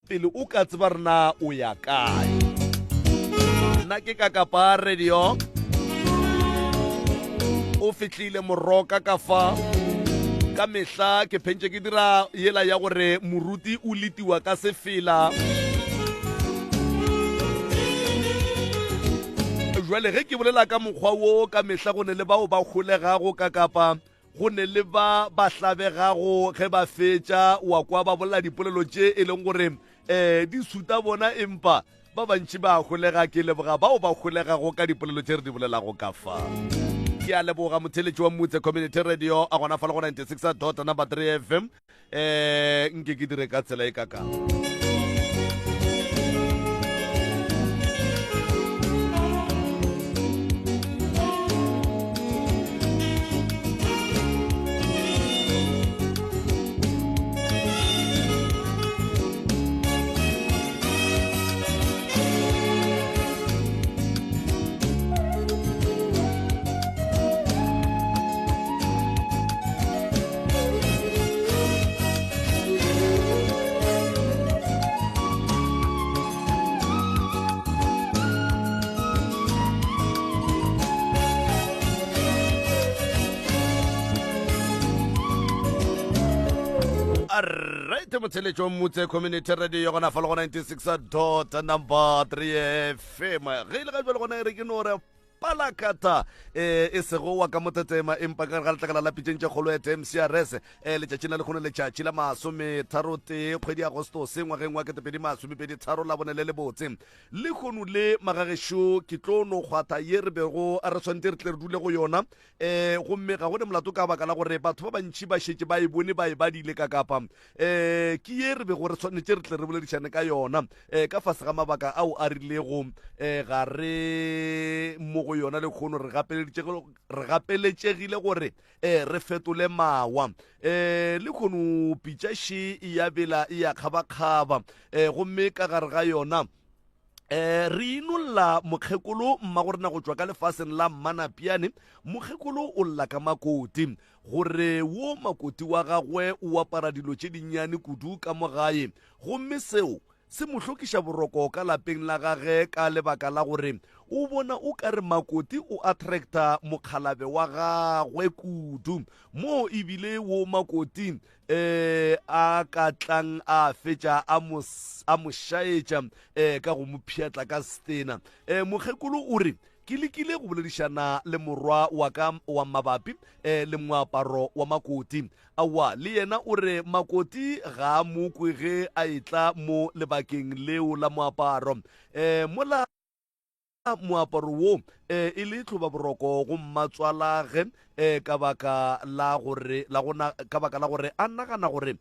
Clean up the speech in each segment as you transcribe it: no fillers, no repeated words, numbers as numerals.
pele o ka tseba rena o ya kae. Nna ke Kakapa Radio, o fitlhile moroka ka fa ka mehla ke phentse ke dira yela ya gore moruti o letiwa ka sefela. Jwale ge ke bolela ka mokgwa wo ka mehla go ne le bao ba kgolegago ka Kapa, go ne le ba hlabegago ge ba fetša wa kwa ba bolela dipolelo tše e leng gore di suta bona, empa ba bantši ba kgolega. Ke leboga bao ba kgolegago ka dipolelo tše re di bolelago ka fa. Ke a leboga motheletši wa Motse Community Radio a gona fa le go 96.3 FM. Nke ke dire ka tsela e kakang. Right, motheletši wa Motse Community Radio gona fa le go 96.3 FM. Ge ile ga jwale gona re ke no re palakata e sego wa ka motetema empa ka ga tla la pitšentše kgolo ya MCRS letšatši la le kgone letšatši la masometharo-tee kgwedi ya Agostose ngwageng wa 2023 la bone le botse le kgono le magagešo ke tlo no kgwatha ye re bego a re swante re tle re dule go yona gomme ga gone molato ka baka la gore batho ba bantši ba šetše ba e bone ba e badile ka Kapa. Ke ye re bego re swanetše re tle re boledišane ka yona ka fase ga mabaka ao a rilego ga re mo go yona le kgono re gapeletšegile gore re fetole mawa le kgono pitšaše ya bela ya kgabakgaba gomme ka gare ga yona re inolla mokgekolo mmagorena go tšwa ka lefaseng la Mmanapiane. Mokgekolo o lla ka makoti gore wo makoti wa gagwe o apara dilo tše dinnyane kudu ka mogae, gomme seo se mo hlokiša boroko ka lapeng la gage ka lebaka la gore o bona o ka re makoti o attracta mokhalabe wa gagwe kudu, mo ebile wo makoti a ka tlang a fetša a mo šaetša ka go mo pšhatla ka stena. Mokgekolo o re ke lekile go boledišana le morwa wa ka wa mabapi le moaparo wa makoti. Awa le yena o re makoti ga a mokwe ge a etla mo lebakeng leo la moaparo. Mola moaparo wo e le tlhoba boroko go mmatswalage ka baka la gore a nagana gore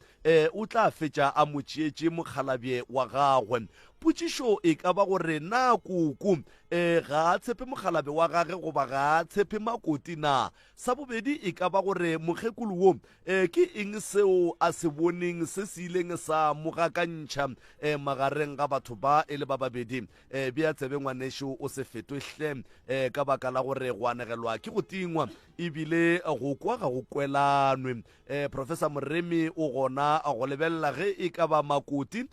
o tla fetša a motšeetše mokgalabje wa gagwe. Potšišo e ka ba gore na koko ga a tshepe mokgalabe wa gage goba ga a tshepe makoti na. Sa bobedi e ka ba gore mokgekolo wo ke eng seo a se boneng se se ileng sa mogakantšha magareng ga batho ba e le ba babedi. Bea tsebe ngwanešo o se fetohle ka baka la gore go anegelwa ke go tingwa ebile go kwa ga go kwelanwe. Professor Moremi o gona a go lebelela ge e ka ba makoti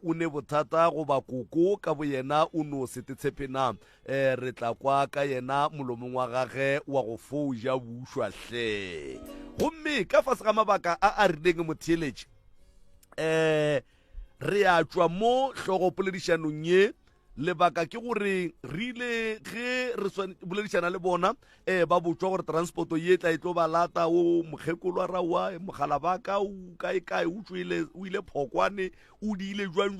o ne bothata goba koko ka bo yena o no setetsepena. Re tla kwa ka yena molomong wa gage wa go fouja bušwahle. Gomme ka fase ga mabaka a rileng motheletši re a tšwa mo hlogopoledišanong ye. Lebaka ke gore re ile ge re boledišana le bona ba botswa gore transporto ye tla e tlo ba lata o mokgekolo a rawa mogala baka o kae o ile phokwane o di ile jwang.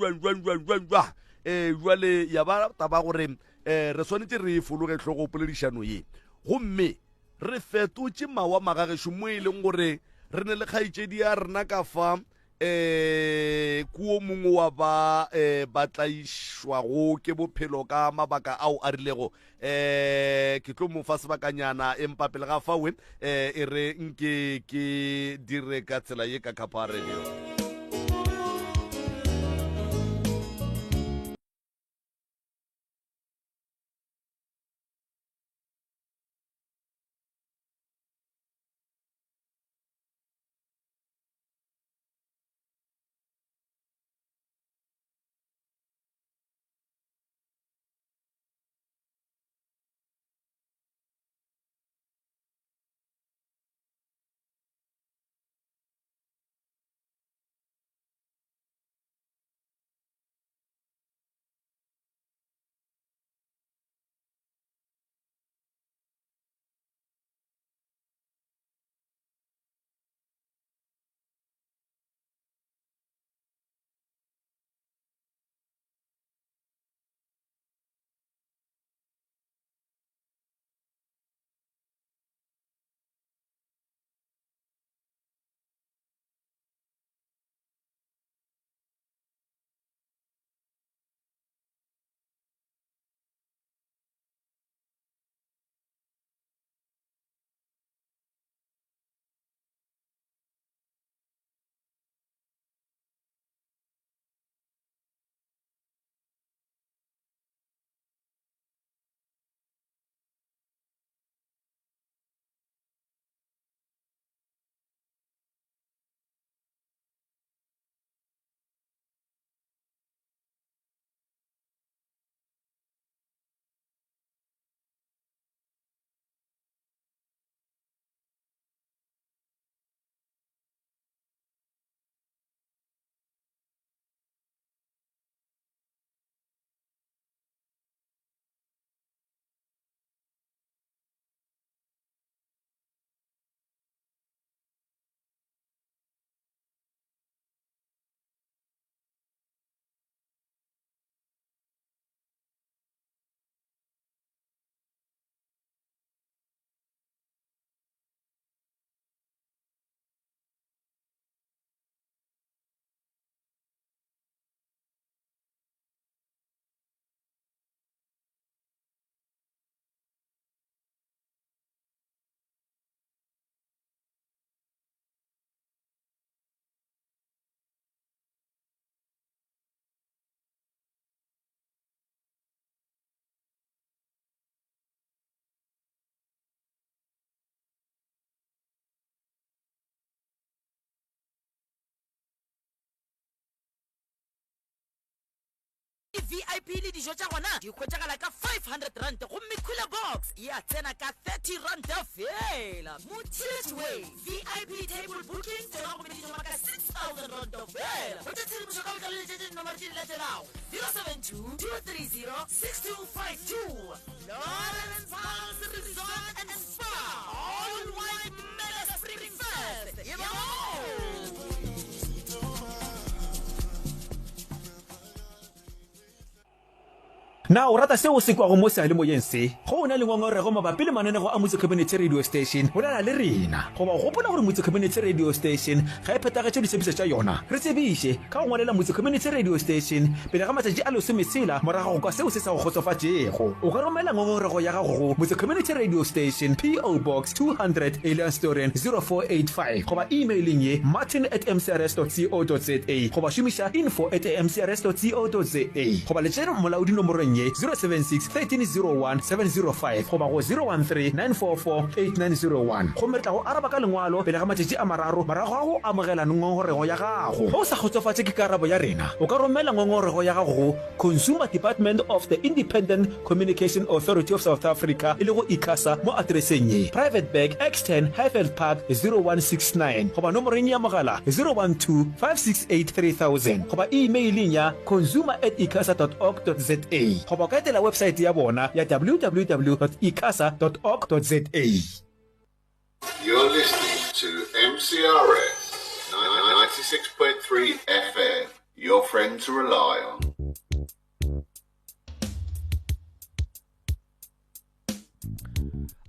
Jwale ya ba taba gore re swanetše re fologe tlhogo poledišano ye, gomme re fetotše mawa magagešo mo e leng gore re ne le kgaetšedi ya rena ka fa kuo mongwe wa ba tlaišwago ke bophelo ka mabaka ao a rilego. Ke tlo mo fa sebakanyana empa pele ga fawe e re nke ke dire ka tsela ye ka Kapa Radio. VIP le dijo tša gona di hwetšagala ka 500 rand gomme cooler box ya tsena ka 30 rand fela. Motilet Way VIP table booking tsena go mediša ka 6,000 rand fela. Go tšetšedimušo ka botlalo le tšetše nomoro di latelago 072 230 6252. Lawrence House Resort and Spa, all white mega spring fest. na o rata seo se kwa go mo sa le moyeng se go ona le ngongorego mabapi le mananego a Motse Community Radio Station bolela le rena go ba gopola gore Motse Community Radio Station ga e phetagetše ditsebišo tša yona re tsebiše ka go ngwalela Motse Community Radio Station pele ga matšatši a lesomesela morago go kwa seo se sa go kgotsofatšego o ka romela ngongorego ya gago go Motse Community Radio Station PO Box 200 Elandstorian 0485 goba emailing ye martin@mcrs.co.za goba šomiša info@mcrs.co.za goba letšena molaodi nomorong 076 1301 705 goba go 013 944 8901 go metla go araba ka lengwalo pele ga matšatši a mararo morago ga go amogela ngongorego ya gago go sa kgotsofatše ke karabo ya rena o ka romela ngongorego ya gago go Consumer Department of the Independent Communication Authority of South Africa e le go ICASA mo adreseng ye Private Bag X10 Highveld Park 0169 goba nomoreng ya mogala 012 568 3000 goba emailing ya consumer@icasa.org.za goba ka etela website ya bona ya www.icasa.org.za. You're listening to MCRS 96.3 FM, your friend to rely on.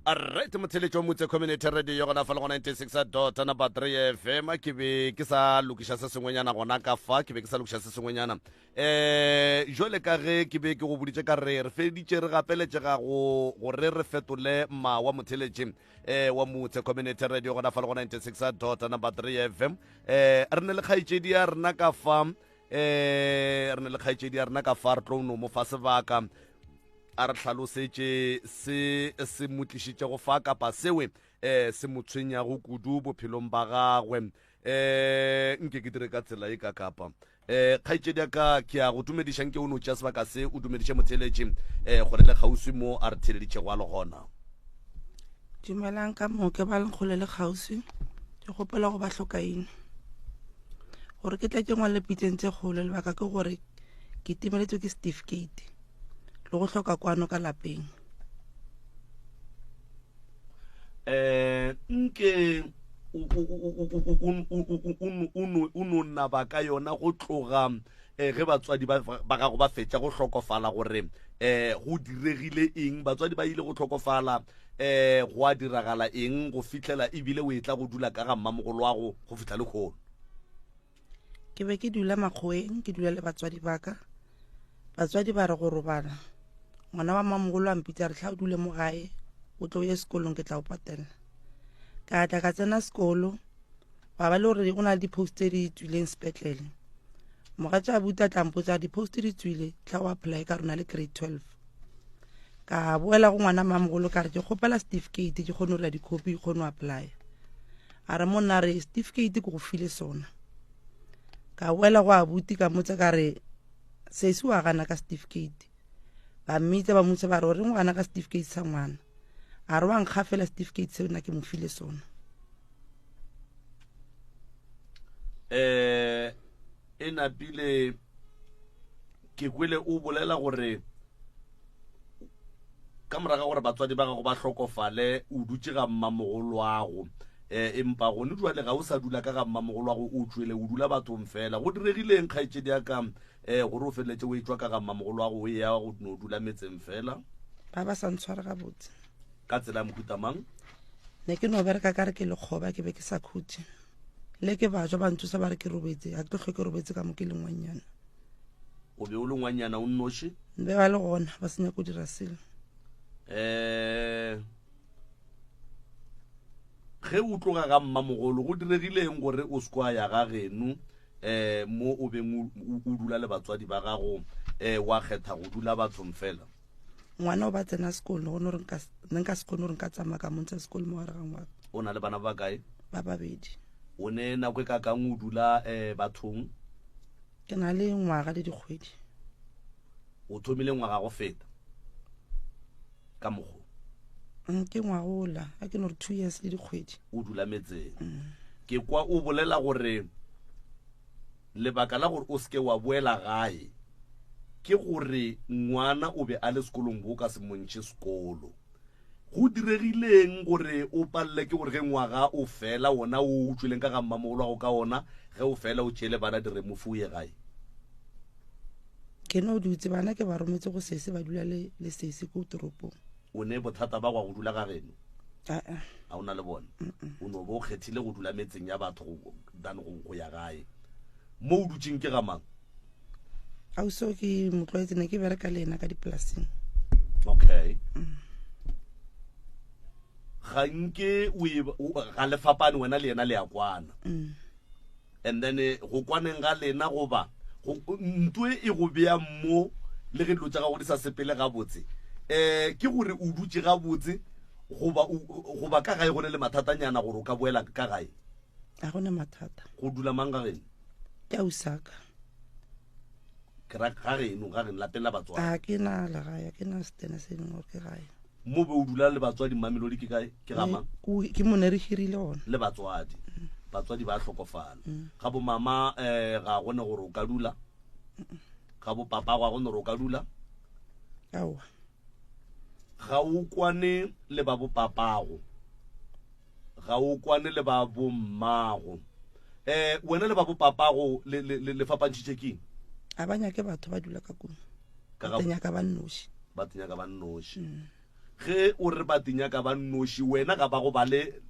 Alright, motheletšo wa Motse Community Radio gona fa le go 96.3 FM ke be ke sa lokiša se sengwenyana gona ka fa ke be ke sa lokiša se sengwenyana jole ka ge ke be ke go boditše ka re feditše re gapeletšega gore re fetole ma wa motheletše wa Motse Community Radio gona fa le go 96.3 FM re ne le kgaetšedi ya rena ka fa re tlo no mo fa sebaka a re tlhalosetše se motlišitše go fa kapa sewe se motshwenyago kudu bophelong ba gagwe nke ke dire ka tsela e ka kapa kgaetšedi ya ka ke a go dumedišang ke o no tšea sebaka se o dumediše motheletše gore le kgauswi mo a re theleditše go a le gona dumelang ka mo ke ba lenkgole le kgauswi ke gopela go ba hlokaine gore ke tla ke ngwale piteng tse kgolo lebaka ke gore ke timeletswe ke certificate le go hloka kwano ka lapeng nke o nonna ba ka yona go tloga ge batswadi ba gago ba fetša go hlokofala gore go diregile eng batswadi ba ile go hlokofala go a diragala eng go fihlela ebile o etla go dula ka ga mmamogolo wa go fihla le kgono ke be ke dula makgoeng ke dula le batswadi ba ka batswadi ba re go robala ngwana wa mmamogolo a mpitsa re tla o dule mo gae o tlo ye sekolong ke tla o patela ka tla ka tsena sekolo ba ba le gore go na le di-post tse di tswileng sepetlele mogatša abuta tlampotsa di-post di tswile tla o apply ka rona le grade 12 ka boela go ngwana mmamogolo ka re ke kgopela certificate ke kgone go dira dicopy ke kgone go apply a re monna re certificate ke go file sona ka boela go abuti ka motse ka re sesi wa gana ka certificate ba mmitse ba motse ba re o reng o gana ka certificate sa ngwana a re wa nkga fela certificate seo nna ke mo file sona e napile ke kwele o bolela gore ka moraga gore batswadi ba gago ba hlokofale o dutse ga mmamogolo wago empa gone jwale ga o sa dula ka ga mmamogolo wago o tswele o dula bathong fela go diregileng kgaetšedi ya ka gore o feleletse o etswa ka ga mmamogolo wago o ya go no dula metseng fela ba ba sa ntshware ga botse ka tsela ya mohuta mang ne ke no bereka ka re ke lekgoba ke be ke sa khutse le ke ba ba nthusa ba re ke robetse a ke tlo ke robetse ka mo ke lengwanyana o be o le ngwanyana o nnoši be ba le gona ba senya go dira selo ge o tloga ga mmamogolo go diregileng gore o sekwa ya ga geno mo o beng o dula le batswadi ba gago wa kgetha go dula bathong fela ngwana o ba tsena sekolo go nka sekolo gore nka tsamaya ka montse sekolo mo gare ga ngwana o na le bana ba kae ba babedi o ne nako e ka kang o dula bathong ke na le ngwaga le dikgwedi o thomile ngwaga go feta ka mogo ke ngwagola a ke no re 2 years le dikgwedi o dula metseng ke kwa o bolela gore lebaka la gore o seke wa boela gae ke gore ngwana o be a le sekolong bo ka se montšhe sekolo go diregileng gore o palle ke gore ge ngwaga o fela ona o utlwileng ka ga mmamogolo go ka ona ge o fela o tšele bana dire mofuye gae ke no dutse bana ke ba rometse go sese ba dula le sese ko toropong o ne bothata ba gwa go dula ga geno a a ona le bona o no bo kgethile go dula metseng ya batho dan go ya gae mo o dutseng ke ga mang a so ke motloetse ne ke bereka le ena ka dipolaseng okay ga nke ga lefapane wena le ena le ya kwana and then go kwaneng ga lena goba ntwe e go bea mo le ge dilo tša gago di sa sepele gabotse ke gore o dutse gabotse goba ka gae go ne le mathatanyana gore o ka boela ka gae a gone mathata go dula mang ga geno ke a usaka ke ra ga geno lapeng la batswadi a ke na la gae ke na stene se ding gore ke gae mo be o dula le batswadi Mamelodi ke kae ke ga mang ke mo ne re hirile ona le batswadi ba hlokofala ga bo mama ga gone gore o ka dula ga bo papa ga gone gore o ka dula awa ga o kwane le ba bo papago ga o kwane le ba bo mmago wena le ba bo papago le fapantšhitše keng a banya ke batho ba dula ka kuno Ka ba tenya ka ba nnoši ge o re ba tenya ka ba nnoši wena ga ba go ba le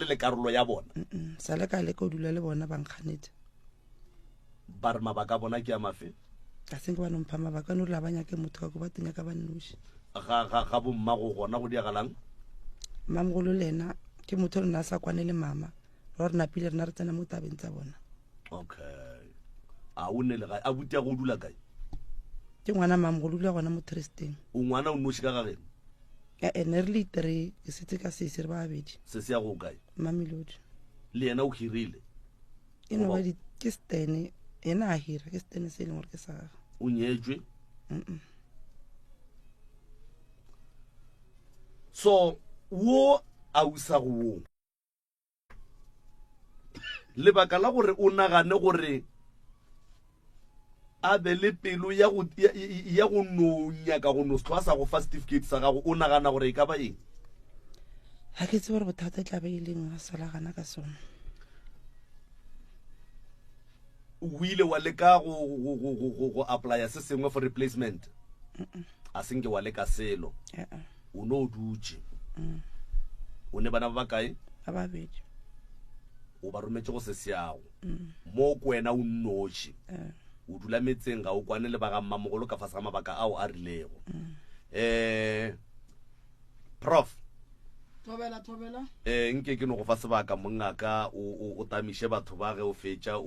le karolo ya bona sa le ka le ka o dula le bona ba nkganetse ba re mabaka bona ke a mafe ka senke ba nompha mabaka no re la banya ke motho ka ko ba tenya ka ba nnoši ga bo mmago gona go diagalang mmamogolo le ena ke motho rena a sa kwane le mama re napile rena re tsena mo tabeng tsa bona okay a o ne le gae a butia go dula kae ke ngwana mmamogolo dula gona mo tresteng o ngwana o nnoši ka ga geno ene re le itere ke setse ka sese re ba babedi se se ya go kae Mamelodi le yena o hirile e no ba ke stene ena a hira ke stene se leng gore ke sa o nyetswe so wo a usa go wo lebaka la gore o nagane gore a be le pelo ya go no nyaka go no se sa go fa certificate sa gago o nagana gore e ka ba eng ha ke tse gore bothata tla ba ileng a salagana ka sona o ile wa leka go apply se sengwe for replacement a senke wa leka selo o no dutse o ne bana ba kae ba babedi o ba rometse go se seago mo kwena o nnoši o dula metseng ga o kwane le ba ga mmamogolo ka fase ga mabaka ao a rilego prof thobela nke ke no go fa sebaka mongaka o tamiše batho ba ge o fetša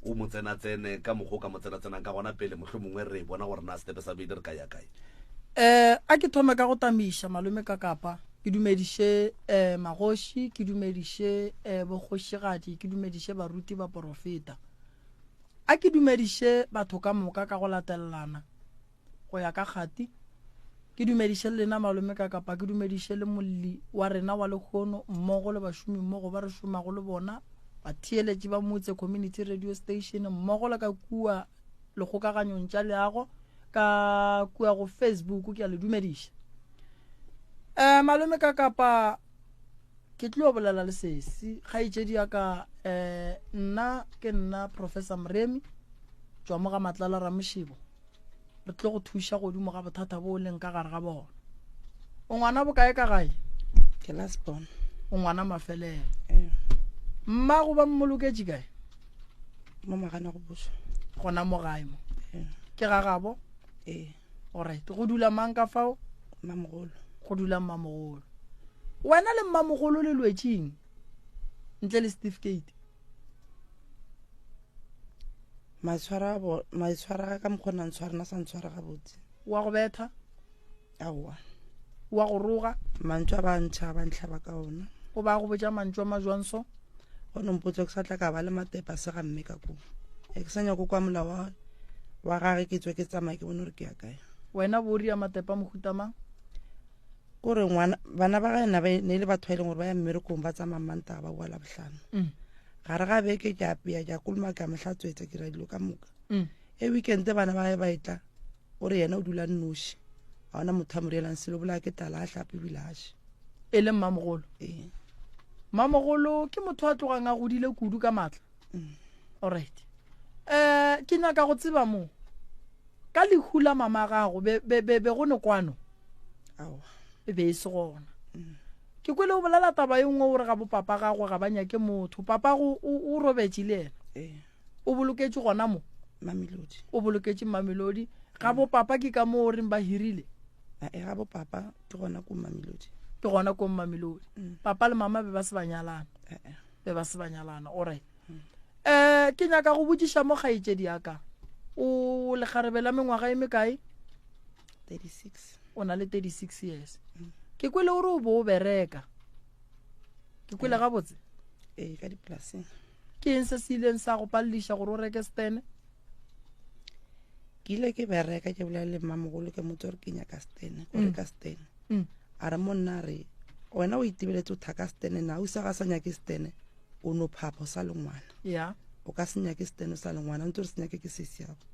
o motsenatsene ka mokgwa ka motsenatsenang ka gona pele mohlho mongwe re bona gore na stepe sa bedi re ka ya kae a ke thome ka go tamiša malome ka kapa ke dumediše magoši ke dumediše bogošigadi ke dumediše baruti ba porofeta a ke dumediše batho ka moka ka go latelelana go ya ka kgati ke dumediše le lena malome ka kapa ke dumediše le molli wa rena wa lekgono mmogo le bašomi mmogo ba re šomago le bona batheeletši ba motse community radio station mmogo le ka kua lekgokaganyong tša leago ka kua go Facebook ke a le dumediša malome ka kapa ke tlo bolela le sesi kgaitšedi ya ka nna ke nna Professor Mremi tšwa mo ga Matlala Ramošibo re tlo go thuša godimo ga bothata bo leng ka gare ga bona o ngwana bokae ka gae ke last born o ngwana mafelelo mma go ba mmoloketše kae mo magana go buša gona mo gae mo ke ga gabo alright go dula mang ka fao mmamogolo go dula mmamogolo wena le mmamogolo le lwetšeng ntle le certificate maitshwara ka mokgona ntshwara na sa ntshwara ga botse wa go betha aowa wa go roga mantšwa ba ntšha ba ntlhaba ka ona o ba go botša mantšwa majwanso go nompotsa ke sa tla ka ba le matepa se ga mme ka ko ke sa nyako kwa molao wa gage ke tswe ke tsamaya ke bone gore ke ya kae wena bo ria matepa mohutamang kore ngwana bana ba gaena ba ne le batho ba e leng gore ba ya mmerekong ba tsamaya mantaga ba boa Labohlano gare ga beke ke apea ke a koloma ka mohlatswetsa ke ra dilo ka moka e weekend bana ba ba etla o re yena o dula nnoši ga ona motho a mo rielang selo bola ke tala a hlape bilashe e le mmamogolo mmamogolo ke motho a tlogang a godile kudu ka matla alright ke nyaka go tseba mo ka lehula mama gago be go ne kwano ao e be e se gona ke kwele o bolela taba e nngwe gore ga bo papa gago ga ba nyake motho papa go o robetse le ena o boloketse gona mo Mamelodi o boloketse Mamelodi ga bo papa ke ka mo reng ba hirile ga bo papa ke gona ko Mamelodi ke gona ko Mamelodi papa le mama be ba se banyalana alright ke nyaka go botsiša mo kgaetsedi yaka o le kgarebela mengwaga e mekae 36 o na le 36 years ke kwele gore o bo o bereka ke kwele ga botse ka dipolaseng ke eng se se ileng sa go paleliša gore o reke stene ke ile ke bereka ke bolela le mmamogolo ke motse gore ke nyaka stene o reka stene a re monna re wena o itebeletse o thaka stene na o sa ga sa nyake stene o no phapa o sa le ngwana ya o ka se nyake stene o sa le ngwana ntse re se nyake ke sesi yago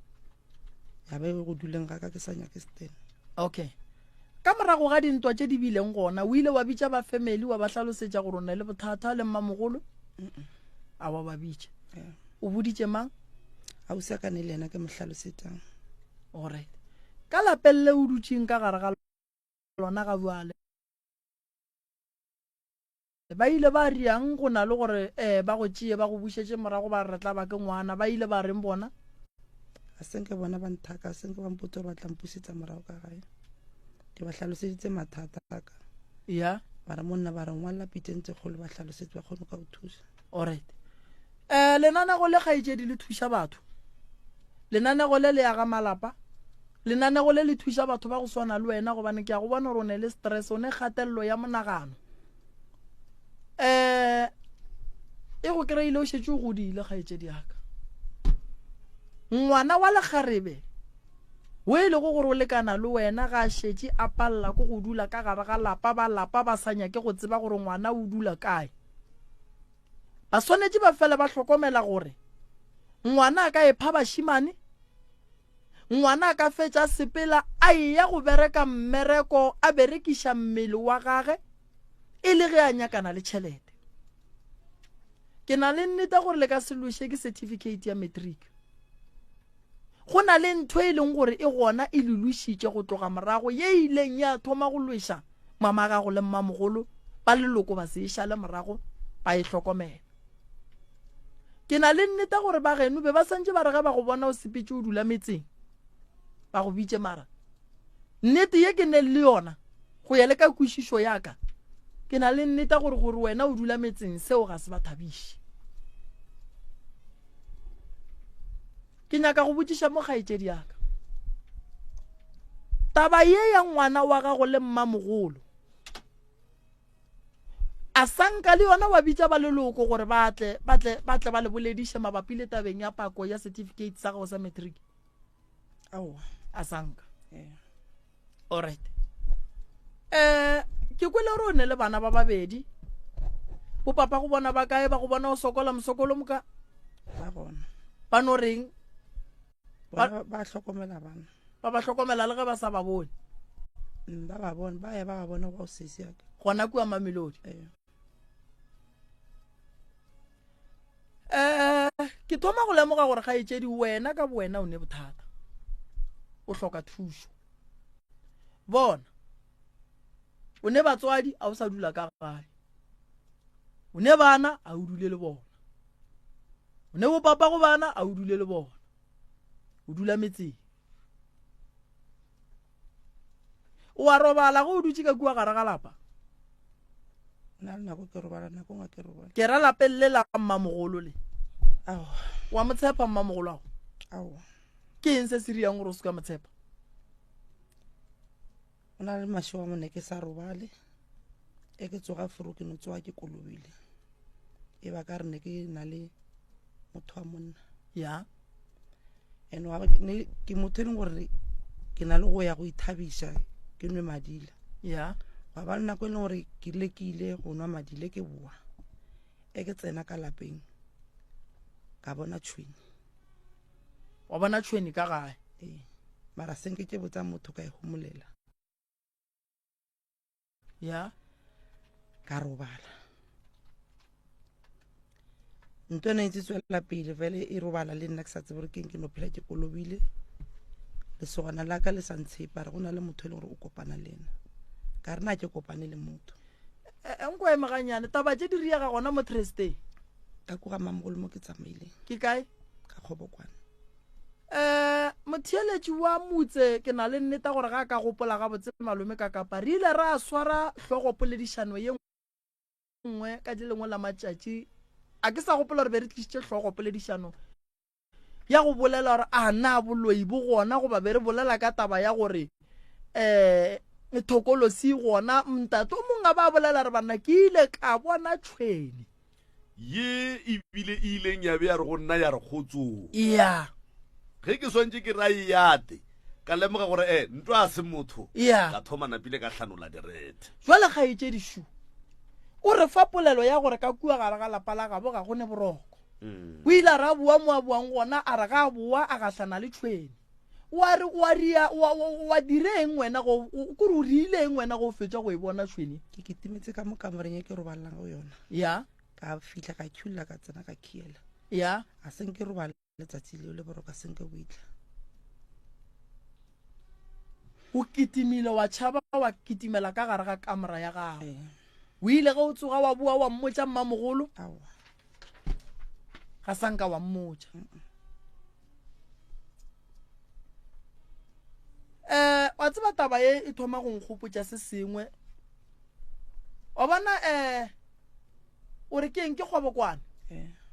ya be go duleng ga ka ke sa nyake stene okay ka morago ga dintwa tše di bileng gona o ile wa bitša ba family wa ba hlalosetša gore o na le bothata le mmamogolo a wa ba bitša o boditše mang a o sekane le ena ke mo hlalosetšang alright ka lapelle o dutšeng ka gare ga lona ga buale ba ile ba riang go na le gore ba go tšee ba go bušetše morago ba retla ba ke ngwana ba ile ba reng bona a senke bona ba nthaka a senke ba mpotse gore ba tla mpusetša morago ka gae ke ba hlaloseditse mathata aka ya ba re monna ba re ngwalela pitentse kgolo ba hlalosetše ba kgone ka go thusa alright lenanego le kgaetšedi le thuša batho lenanego le le ya ga malapa lenanego le le thuša batho ba go swana le wena gobane ke ya go bona gore o ne le stress o ne kgatelelo ya monagano e go kry-ile o šetse o godile kgaetšedi yaka ngwana wa lekgarebe o e le go gore o lekana le wena ga a šetse a palela ko go dula ka gare ga lapa ba sa nyake go tseba gore ngwana o dula kae ba swanetše ba fela ba hlokomela gore ngwana a ka epha bašimane ngwana a ka fetša sepela a ya go bereka mmereko a berekiša mmele wa gage e le ge a nyakana le tšhelete ke na le nnete gore le ka se loše ke certificate ya matric go na le ntho e leng gore e gona e lulušitše go tloga morago ye ileng ya thoma go lweša mama gago le mmamogolo ba leloko ba se iša le morago ba e hlokomela ke na le nnete gore ba geno be ba santse ba re ge ba go bona o sepetse o dula metseng ba go bitše mara nnete ye ke ne le yona go ya le ka kwešišo yaka ke na le nnete gore wena o dula metseng seo ga se ba thabiše ke nyaka go botsiša mo kgaetšedi yaka taba ye ya ngwana wa gago le mmamogolo a sanka le yona wa bitša ba leloko gore batle ba le bolediše mabapi le tabeng ya pako ya certificate sa gago sa matric ao a sanka alright ke kwele gore o ne le bana ba babedi bo papa go bona ba kae ba go bona o sokola mosokolo moka ba bona ba no reng ba hlokomela bana ba ba hlokomela le ge ba sa ba bone ba ba bona ba ya ba ba bona go sesi yaka gona kua Mamelodi ke thoma go lemoga gore kgaetšedi wena ka bowena o ne bothata o hloka thušo bona o ne batswadi a o sa dula ka gae o ne bana a o dule le bona o ne bo papa go bana a o dule le bona o dula metseng o a robala go o dutse ka kua gare ga lapa na le nako ke robala nako ngwe ke robala ke ra lapeng le la mmamogolo le ao wa motshepa mmamogolo ago ao ke eng se se riang gore o se ka motshepa o na le mašo wa mone ke sa robale e ke tsoga furu ke no tsoga ke kolobile e ba ka re ne ke na le motho wa monna ya and ke motho e leng gore ke na le go ya go ithabisa ke nwe madila ya wa ba nako e leng gore ke lekile go nwa madile ke boa ke tsena ka lapeng ka bona tshweni wa bona tshweni ka gae mara senke ke botsa motho ka e homolela ya ka robala ntwe ne itse tswela pele vele e robala le nna ke sa tsebe ke no phela ke kolobile le sogana la ka le sa ntshepa re go na le motho le gore o kopana le nna ka re na ke kopane le motho enko e maganyane taba tse di riega gona mo Thursday ka koga mamogolo mo ke tsamaileng ke kae ka Kgobokwane motheeletši wa motse ke na le nneta gore ga ka gopola ga botse malome ka kapa re ile ra swara tlhogopoledišano ye nngwe ka di lengwe la matšatši a ke sa gopola gore be re tlišitše tlhogopoledišano ya go bolela gore a na boloi bo gona goba be re bolela ka taba ya gore thokolosi gona mtate o mongwe ba bolela re bana ke ile ka bona tshweni ye ebile ileng ya be ya re go nna ya re kgotsong ya ge ke swantse ke ra yate ka lemoga gore ntwa a se motho ya ka thoma napile ka tlhanola direte jwale ga e tše dišu o re fa polelo ya gore ka kua gare ga lapa la gabo ga gone boroko o ile ra bua mo a buang gona a re ga boa a gahlana le tshweni wa direng wena go kore o riileng wena go fetša go e bona tshweni ke kitimetse ka mo kamoreng e ke robalelang go yona ya ka fihla ka khula ka tsena ka khiela ya a senke robala letsatsi leo le boroka senke boitla o kitimile wa tšhaba wa kitimela ka gare ga kamera ya gago o ile ge o tsoga wa bua wa mmotša mmamogolo awa ga sanka wa mmotša wa tseba taba ye e thoma go nkgopotša se sengwe wa bona o re ke eng ke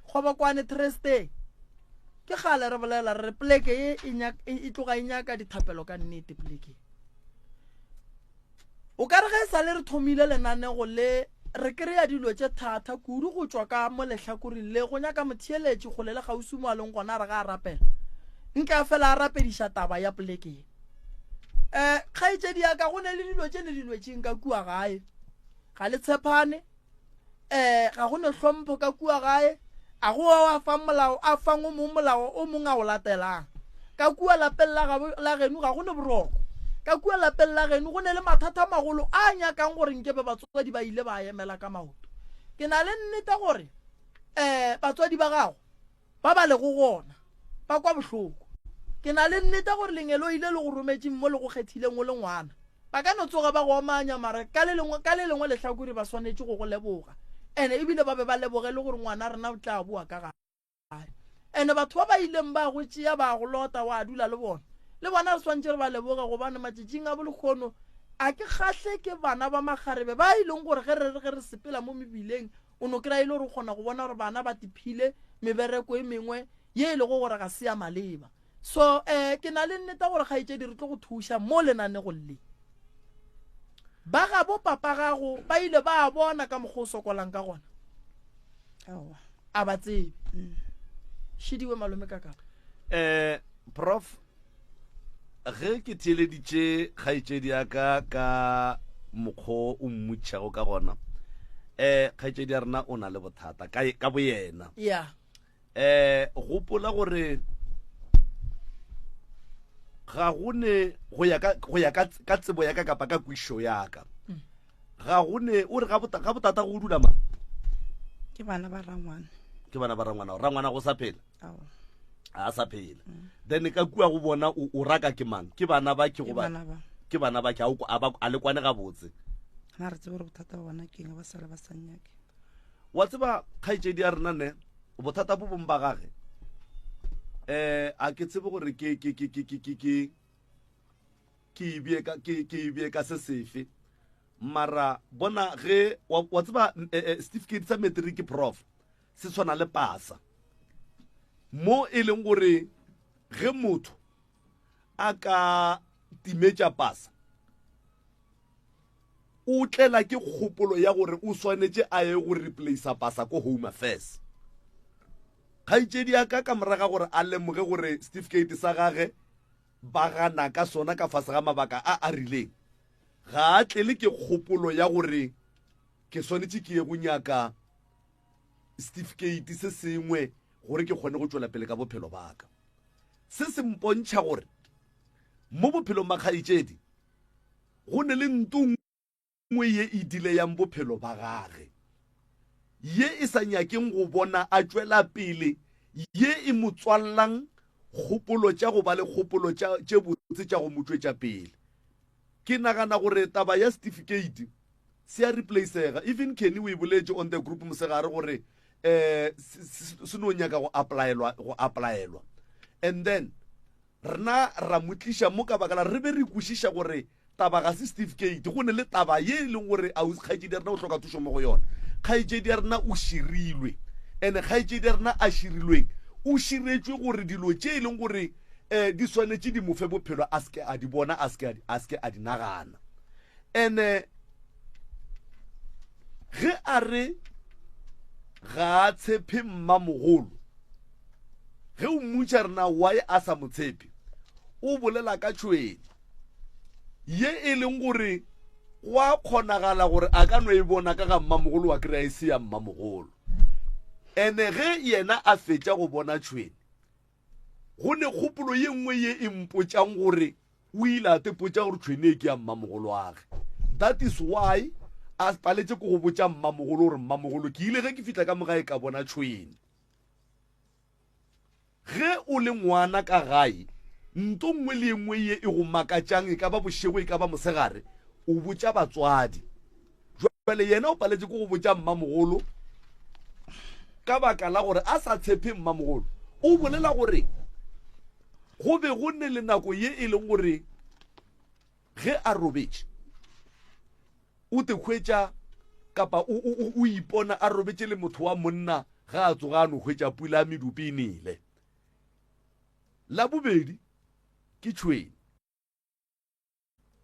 Kgobokwane Thursday ke gale re bolela re pleke ye e tloga e nyaka dithapelo ka nnete pleke o ka re ge e sa le re thomile lenanego le re kry-a dilo tše thata kudu go tšwa ka mo lehlakoring le go nyaka motheeletši go le le gausi mo a leng gona re ga a rapela nka fela a rapediša taba ya pleke kgaetšedi ya ka go ne le dilo tše le dilwetšeng ka kua gae ga le tshepane ga go ne hlompho ka kua gae a go a fa molao a fang o mongwe molao o mongwe a o latelang ka kua lapeng la geno ga go ne boroko ka kua lapeng la geno go ne le mathata a magolo a nyakang gore nkebe batswadi ba ile ba emela ka maoto ke na le nnete gore batswadi ba gago ba le go gona ba kwa bohloko ke na le nnete gore lengelo ile le go rometšeng mo le go kgethileng o le ngwana ba ka no tsoga ba go omanya mara ka le lengwe lehlakore ba swanetše go leboga ene ebile ba be ba leboge le gore ngwana rena o tla bua ka gae ene batho ba ba ileng ba go tšea ba go lota wa dula le bona re swantse re ba leboga gobane matšatšing a bolekgono a ke kgahle ke bana ba magarebe ba ileng gore ge re sepela mo mebileng o no kry-a ile gore o kgona go bona gore bana ba tiphile mebereko e mengwe ye e le go gore ga se ya maleba so ke na le nnete gore kgaetšedi re tlo go thuša mo lenanego le ba ga bo papa gago ba ile ba bona ka mokgwa o sokolang ka gona a ba tsebe šidiwe malome ka prof ge ke theeleditše kgaetšedi ya ka mokgwa o mmutšhago ka gona kgaetšedi ya rena o na le bothata ka boyena ya gopola gore ga gone go ya ka tsebo ya ka kapa ka kwišo ya ka ga gone o re ga botata go dula ma ke bana ba rangwana rangwana go sa phela a sa phela then ka kua go bona o raka ke mang ke bana ba ke ke bana ba ke a le kwane ga botse na re tsebe gore bothata ba bona ke eng ba sala ba sanyake wa tseba kgaetšedi ya rena ne bothata bo bong ba gage a ke tsebe gore ke ibie ka se sefe mara bona ge wa tseba certificate sa matric prof se tshwana le pasa mo e leng gore ge motho a ka timetša pasa o tlela ke kgopolo ya gore o swanetše a ye go replacea pasa ko home affairs kgaitsedi ya ka moraga gore a lemoge gore certificate sa gage ba gana ka sona ka fase ga mabaka a rileng ga a tlele ke kgopolo ya gore ke swanetse ke ye go nyaka certificate se sengwe gore ke kgone go tswela pele ka bophelo baka se se mpontšha gore mo bophelong ba kgaitsedi go ne le ntungwe ye e dile yang bophelo ba gage ye e sa nyakeng go bona a tswela pele ye e mo tswallang kgopolo tša go ba le kgopolo tše botse tša go motswetša pele ke nagana gore taba ya certificate se a replacega even kenny o e boletse on the group mosegare gore se no nyaka go applyelwa and then rena ra motliša mo ka bakala re be re kwešiša gore taba ga se certificate go ne le taba ye e leng gore kgaitsedi ya rena o hloka thušo mo go yona kgaitsedi ya rena o širilwe and kgaitsedi ya rena a širilweng o širetswe gore dilo tše e leng gore di swanetše di mofe bophelo a seke a di bona a seke a di nagana and ge a re ga a tshepe mmamogolo ge o mmutša rena why a sa mo tshepe o bolela ka tšhwene ye e leng gore go a kgonagala gore a ka no e bona ka ga mmamogolo wa kry-a e se ya mmamogolo ene ge yena a fetša go bona tšhwene go ne kgopolo ye nngwe ye e mpotšang gore o ile a tepotša gore tšhwene e ke ya mmamogolo wage that is why a paletše ko go botša mmamogolo gore mmamogolo ke ile ge ke fihla ka mogae ka bona tšhwene ge o le ngwana ka gae nto nngwe le nngwe ye e go makatšang e ka ba bošego e ka ba mosegare o botša batswadi jwale yena o paletše ko go botša mmamogolo ka baka la gore a sa tshepe mmamogolo o bolela gore go be go ne le nako ye e leng gore ge a robetše o te hwetša kapa o ipona a robetše le motho wa monna ga a tsoga a no hwetša pula medupi e nele la bobedi ke tšhwene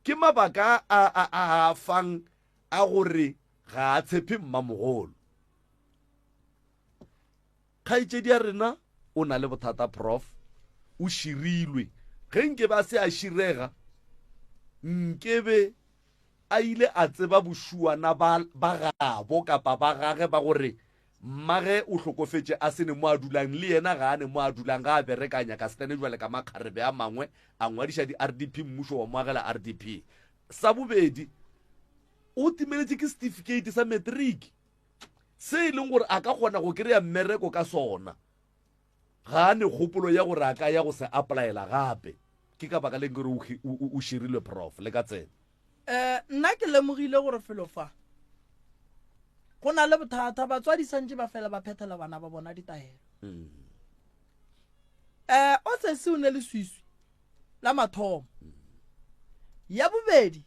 ke mabaka a fang a gore ga a tshepe mmamogolo kgaitsedi ya rena o na le bothata prof o širilwe ge nke ba se a širega nkebe a ile a tseba bošuana ba gabo kapa ba gage ba gore mmage o hlokofetše a se ne mo a dulang le yena ga a ne mo a dulang ga a berekanya ka stene jwale ka makgarebe a mangwe a ngwadiša di-RDP mmušo wa moagela RDP sa bobedi o timeletše ke certificate sa matric se e leng gore a ka kgona go kry-a mmereko ka sona ga a ne kgopolo ya gore a ka ya go se applyela gape ke ka baka leng kore o širilwe prof le ka tsena nna ke lemogile gore felo fa go na le bothata batswadi santse ba fela ba phethela bana ba bona ditaelo o se o ne le swiswi la mathomo ya bobedi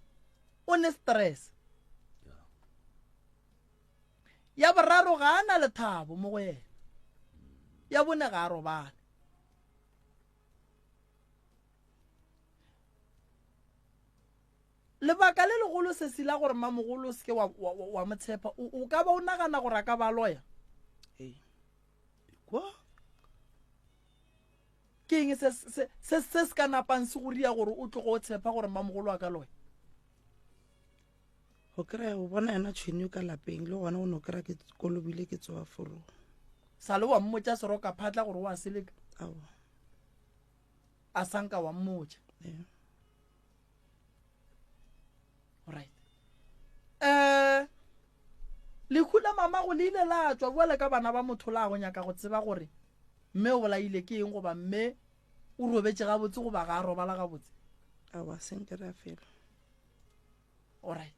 o ne stress ya boraro ga a na lethabo mo go yena ya bone ga a robale lebaka le legolo se sila gore mmamogolo se ke wa motshepa o ka ba o nagana gore a ka ba loya ke eng se se ka napang se go ria gore o tlo go tshepa gore mmamogolo a ka loya go kry-a o bona yena tšhwene ka lapeng le gona o ne o kry-a ke kolobile ke tsoa forong sa le wa mmotša seroka phatla gore o a seleka a sanka wa mmotša right lekhu la mamago le ile la tswa boele ka bana ba motho la go nyaka go tseba gore mme o bolaile ke eng goba mme o robetse gabotse goba ga a robala gabotse awa senkera fela alright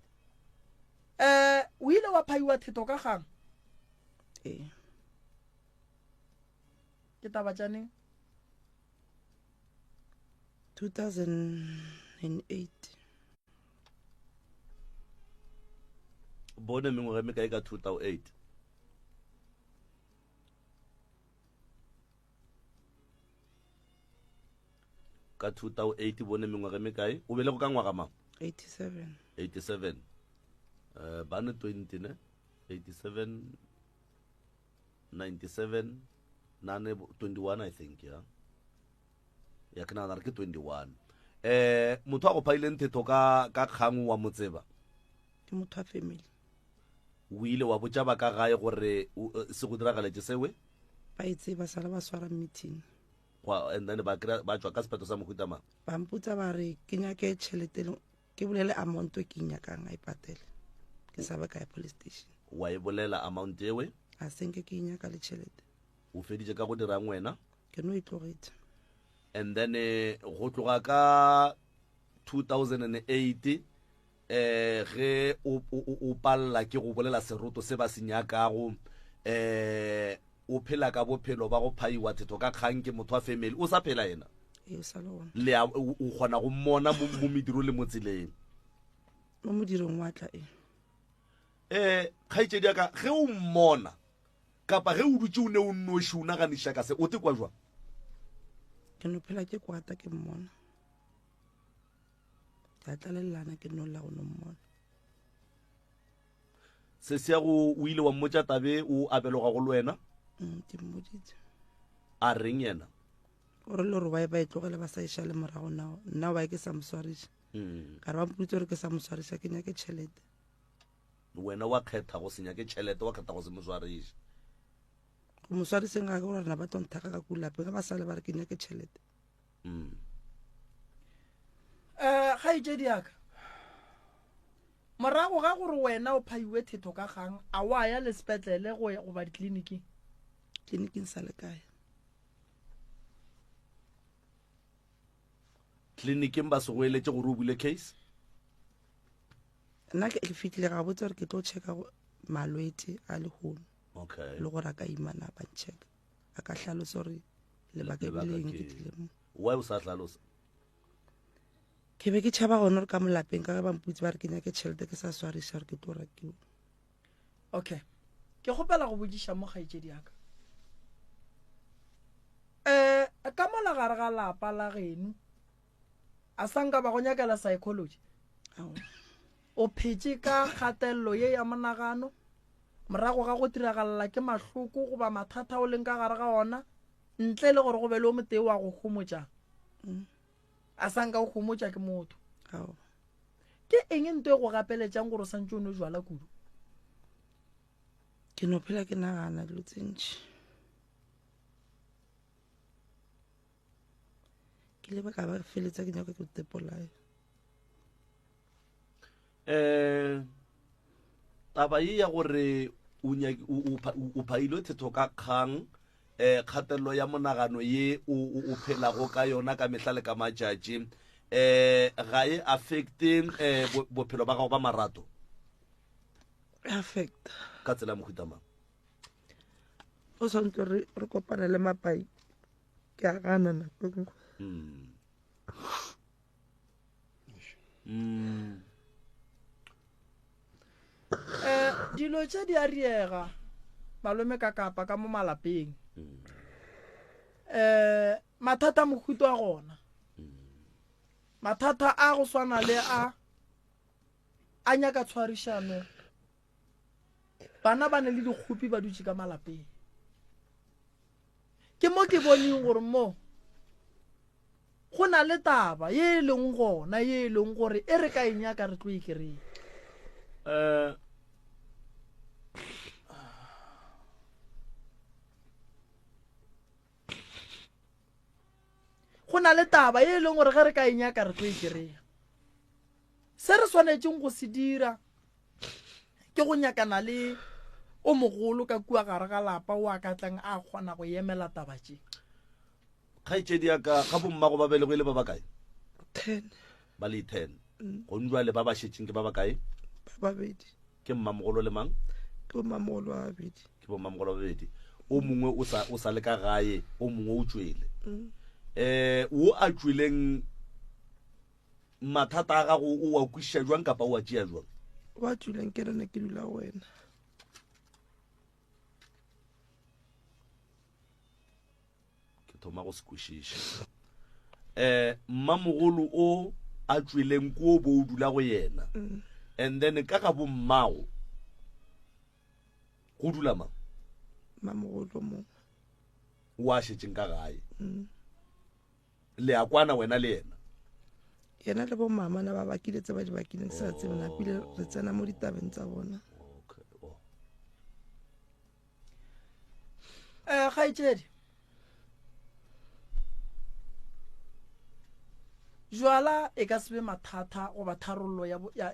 o ile wa phaiwa theto ka gang ke taba tšaneng 2008 bone mengwaga me kae ka 2008 ka 2008 bone mengwaga me kae o bele go ka ngwaga mang 87 bane 20 ne 87 97 nane 21 I think ya ke nagana re ke 21 motho a go phaileng thetho ka kgang wa motseba ke motho a family o ile wa botsa ba ka gae gore se go diragaletse sewe ba itse ba sala ba swara meeting and then ba tswa ka sephetho sa mohuta mang ba mputsa ba re ke nyake tšhelete ke bolele amount e ke nyakang a ipatele ke sa ba ka ya police station wa e bolela amount ewe a senke ke nyaka le tšhelete o feditse ka go dirang wena ke no e tlogetse and then go tloga ka 2008 ge o palla ke go bolela seroto se ba se nyakago o phela ka bophelo ba go phaiwa thetho ka kgang ke motho wa family o sa phela ena e sa le ona le o kgona go mmona mo mediro le mo tseleng mo modirong wa tla kgaitsedi ya ka ge o mmona kapa ge o dutse o ne o nnoši o naganiša ka se o te kwa jwa ke no phela ke kwata ke mmona ke tlalelana ke no la go no mmona se se ya go o ile wa mmotsa tabe o abeloga go le wena ke mmoditse a reng yena o re le gore ba e tlogele ba sa iša le morago nao nna ba ke sa moswariša ka re ba mputse gore ke sa moswariša ke nyake tšhelete wena wa kgetha go senya ke tšhelete wa kgetha go se moswariša go moswariseng ga ke gore rena ba tonthaka ka kulapeng ga ba sale ba re ke nyake tšhelete ga itsedi yaka morago ga gore wena o phaiwe thetho ka kgang a wa ya le sepetlele go ba ditleliniking tleliniking sa le kae tleliniking ba se go eletse gore o bule case nna ke fitlhile ga botse gore ke tlo checka malwetse a lehono okay le gore a ka imana ba nchecka a ka tlhalosa gore lebaka bileng ke tlile mo why o sa tlhalosa ke be ke tšhaba gone gore ka molapeng ka ge ba mputse ba re ke nyake tšhelete ke sa swariša gore ke tlo rakiwa okay ke kgopela go botsiša mo kgaitsedi yaka ka mola gare ga lapa la geno a sanka ba go nyakela psychology o phetse ka kgatelelo ye ya monagano morago ga go diragalela ke mahloko goba mathata o leng ka gare ga ona ntle le gore go be le o motee wa go humotsa a sanka o humotsa ke motho ke eng ntho e go gapeletsang gore o santse o ne jwala kudu ke no phela ke nagana dilo tse ntšhi ke leba ka ba feletsa ke nyaka ke tepolayo taba ye ya gore o phailwe thetho ka kgang kgatelelo ya monagano ye o phelago ka yona ka mehla le ka matšatši ga e affecte bophelo ba gago ba marato affect ka tsela ya mohutamang o swantse re kopana le mapai ke a gana nako nngwe dilo tše di a riega malome ka kapa ka mo malapeng mathata mohuto a gona mathata a go swana le a nyaka tshwarišano bana ba ne le dikgopi ba dutse ka malapeng ke mo ke boneng gore mo go na le taba ye e leng gona ye e leng gore e re ka e nyaka re tlo e kry-e go na le taba ye e leng gore ge re ka e nyaka re tlo e kry-a se re swanetseng go se dira ke go nyakana le o mogolo ka kua gare ga lapa o a ka tlang a kgona go emela taba tše kgaitsedi ya ka ga bommago ba belego ile ba bakae 10 ba le 10 go ndwa le ba ba šetšeng ke ba bakae ba babedi ke mmamogolo le mang ke mamogolo a babedi ke bommamogolo ba babedi o mongwe o sa le ka gae o mongwe o tšwele o a tšweleng mathata a gago o a kwešiša jwang kapa o a tšea jwang wa tšweleng ke rena ke dula wena ke thoma go se kwešiša mmamogolo o a tšweleng ko bo o dula go yena and then ka ga bommago go dula mang mamogolo mo o a šetšeng ka gae le a kwana wena le yena yena le bo mamana ba bakile tse ba di bakileng sa tsebana pile re tsena mo ditabeng tsa bona kgaitsedi jwala e ka sebe mathata goba tharollo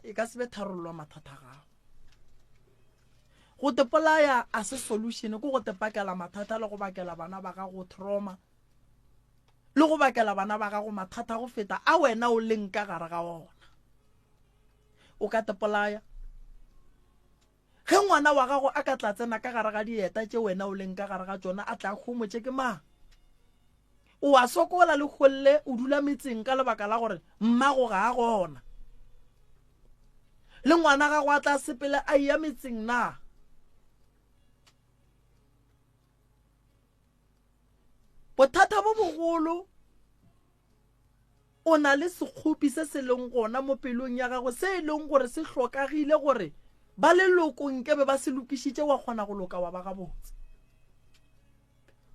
e ka sebe tharollo mathata gago go tepolaya a se solution go tepakela mathata le go bakela bana ba ga go trauma le go bakela bana ba ga go mathata go feta a wena o leng ka gare ga ona o ka tepolaya ge ngwana wa gago a ka tla tsena ka gare ga dieta tše wena o leng ka gare ga tsona a tla khomotse ke mang o a sokola le kgolle o dula metseng ka lebaka la gore mmago ga a gona le ngwana gago a tla sepele a ya metseng na bothata bo bogolo o na le sekgopi se se leng gona mo pelong ya gago se e leng gore se hlokagile gore ba lelokong ke be ba se lokišitše wa kgona go loka wa ba gabotse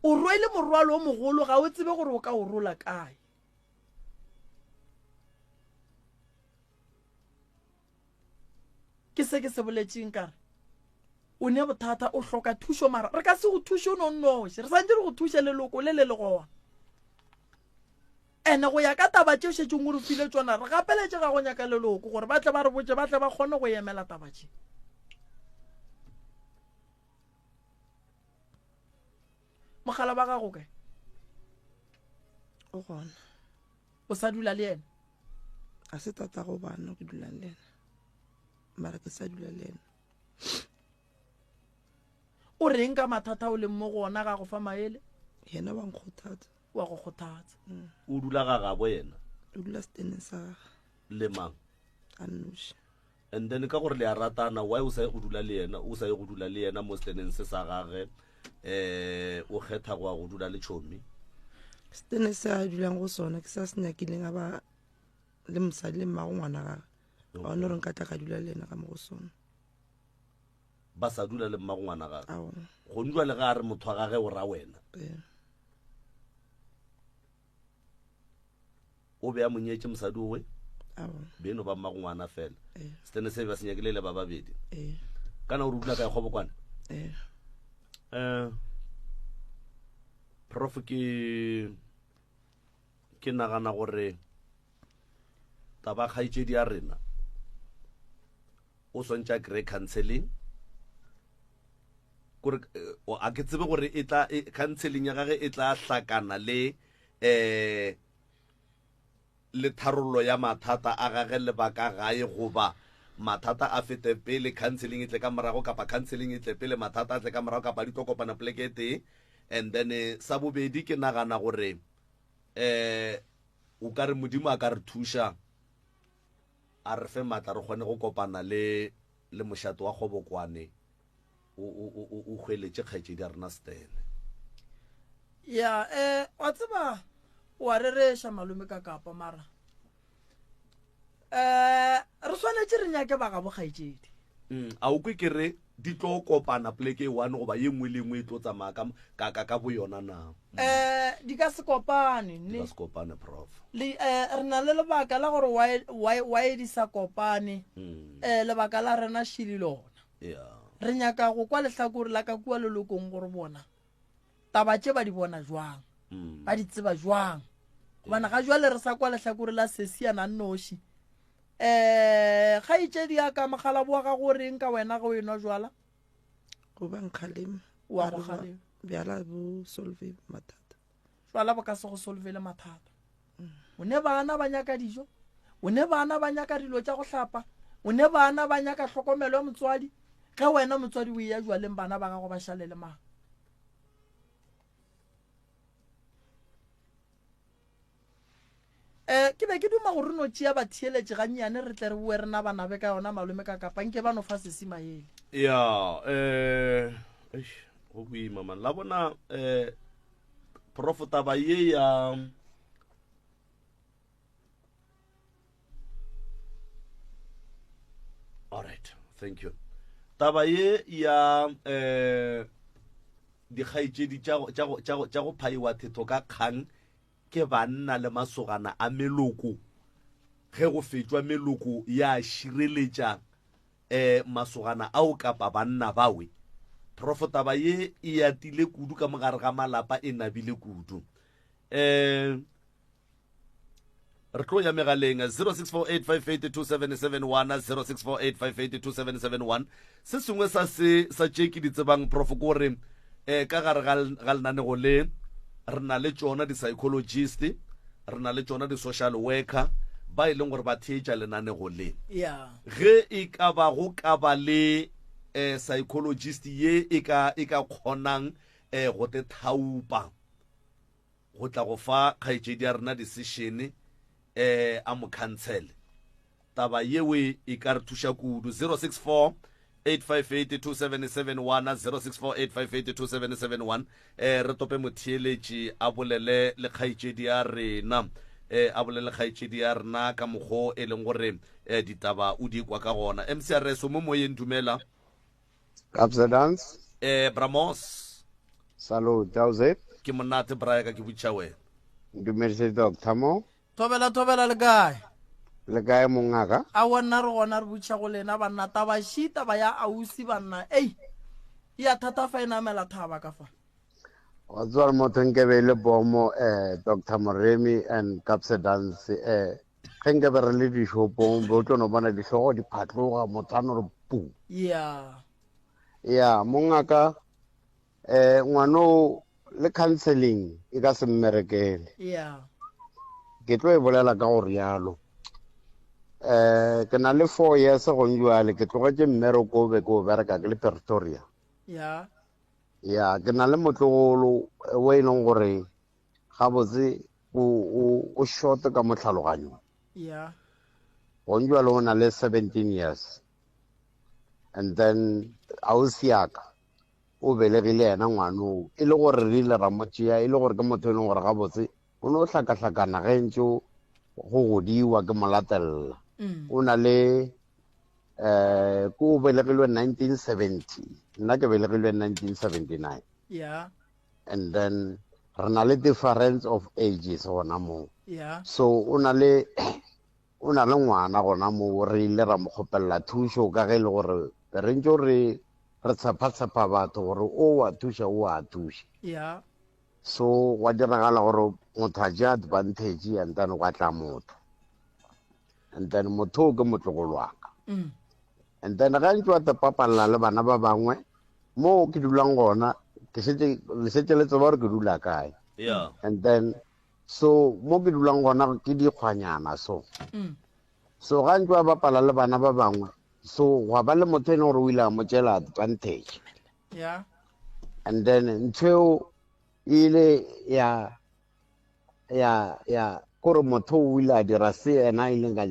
o rwele morwalo o mogolo ga o tsebe gore o ka o rola kae ke se boletšeng kare o ne bothata o hloka thušo mara re ka se go thuše o nonnoše re santse re go thuše leloko le le gona ene go ya ka taba tšeo šetšeng o re file tsona re gapeletše ga go nyaka leloko gore ba tle ba re botse ba tle ba kgone go emela taba tše mogala ba gago ke o gona o sa dula le ena a se tata go bana ke dulang le ena mara ke sa dula le ena o reng ka mathata o leng mo gona ga go fa maele yena wa nkgothatsa wa go kgothatsa o dula ga gabo yena o dula steneng sa le mang a nnoši and then ka gore le a ratana why o sa ye go dula le yena o sa ye go dula le yena mo steneng se sa gage o kgetha go go dula le tšhomi stene se a dulang go sona ke sa se nyakileng a ba le mosadi le mmago ngwana gage ga one gore nka tla ka dula le ena ka mo go sona ba sa dula le mmago ngwana gage ao go ndwa le ga a re motho wa gage o ra wena o be a monyetse mosadi owe ao beno ba mmago ngwana fela stene se ba se nyakile le ba babedi ee kana o re dula ka e kgobokwane ee prof ke nagana gore taba kgaitsedi ya rena o swantša kry counseling kore a ke tsebe gore counseling ya gage e tla hlakana le tharollo ya mathata a gage lebaka gae goba mathata a fete pele counseling e tle ka morago kapa counseling e tle pele mathata a tle ka morago kapa di tlo kopana poleke e tee and then sa bobedi ke nagana gore o ka re modimo a ka re thuša a re fe maatla re kgone go kopana le mošato wa kgobokwane o hweletše kgaetšedi ya rena stene ya wa tseba wa rereša malome ka kapa mara re swanetše re nyake ba ga bokgaetšedi a o kwe ke re di tlo kopana poleke one goba ye nngwe le nngwe e tlo tsamaya ka bo yona na di ka se kopane di ka se kopane prof re na le lebaka la gore why di sa kopane lebaka la rena šili lona re nyaka go kwa lehlakore la ka kua lelokong gore bona taba tše ba di bona jwang ba di tseba jwang gobana ga jwale re sa kwa lehlakore la sesiana nnoši ga itšedi ya ka mogala boa ga go reng ka wena go enwa jwala go ba nkgaleme wa go kgalema bjala bo solve mathata jwala bo ka se go solvele mathata o ne bana ba nyaka dijo o ne bana ba nyaka dilo tša go hlapa o ne bana ba nyaka tlhokomelo ya motswadi ge wena motswadi o ya jwaleng bana ba gago ba šalele mang ke be ke duma gore no tšea batheeletše gannyane re tle re bue rena bana be ka yona malome ka kapa nke ba no fa sesimaele ya go boima man la bona prof taba ye ya all right thank you taba ye ya dikgaitsedi tša go phaiwa thetho ka kgang ke banna le masogana a meloko ge go fetšwa meloko ya šireletša masogana ao kapa banna bawe profotaba ye e atile kudu ka mogare ga malapa e nabile kudu re tlo ya megaleng 0648582771 0648582771 se sengwe sa tšeki di tsebang prof kore ka gare ga lenanego le re na le tšona di-psychologist re na le tšona di-social worker ba e leng gore ba theetša lenanego le ge e ka ba go ka ba le psychologist ye e ka kgonang go te thaupa go tla go fa kgaetšedi ya rena decision a mo cancel taba yewe e ka re thuša kudu 064 8582771 064 re tope motheeletši a bolele le kgaetšedi ya rena a bolele kgaetšedi ya rena ka mokgwa e leng gore ditaba o di kwa ka gona mcrs mo moyeng dumela Absedance. Bramos Salut, Jose. ke monate braya ka ke botša wena Dumedise Dr. Mo. thobela le kae Le kae mongaka? a wona re gona re botša go lena banna taba šita ba ya ausi banna ya thata fa e namela thaba ka fa Wa tswa motho nke be le bomo Dr. Moremi and Absedance ge nke be re le dishopong bo tlo no bona dihlogo di phatloga motsano re pu. Ya mongaka ngwano le counseling e ka se mmerekele. Ke tlo e bolela ka gore yalo ke na le 4 years go njwale ke tlogetse mmereko be ko bereka ke le Pretoria ya ke na le motlogolo o e leng gore ga botse o short ka motlhaloganyo go njwale o na le 17 years and then ausiaka o belegile yena ngwano e le gore re ile ra motšea e le gore ke motho e leng gore ga botse o no hlakahlakana ge ntse go godiwa ke molatelela o na le ko belegilwe 1970 nna ke belegilwe 1979 and then re na le difference of ages gona mo so o na le ngwana gona mo re ile ra mo kgopelela thušo ka ge e le gore re ntse re tshepa batho gore o wa thuša so wa diragala gore motho a ja advantage and then wa tla motho and then motho ke motlogolwaka and then ga ntse wa tepapalla le bana ba bangwe mo ke dulang gona le setse le tseba gore ke dula kae and then so mo ke dulang gona ke dikgwanyana so ga ntse wa bapala le bana ba bangwe so wa ba le motho ene gore o ile a mo tšela advantage and then ntho ile ya kore motho o ile a dira se ena ile ka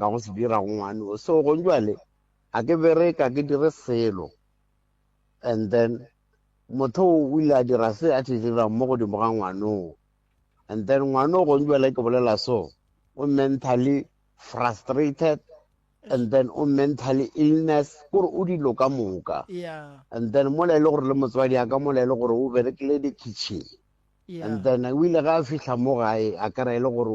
go se dira ngwane so go njwale a ke bereka ke dire selo and then motho o ile a dira se a dira mo go dimo ga ngwano and then ngwano go njwale ke bolela so o mentally frustrated and then o mentally illness kore o dilo ka moka and then mo le ile gore le motswadi a ka mo le ile gore o berekile di kitchen and then o ile ga a fihla mo gae a kry ile gore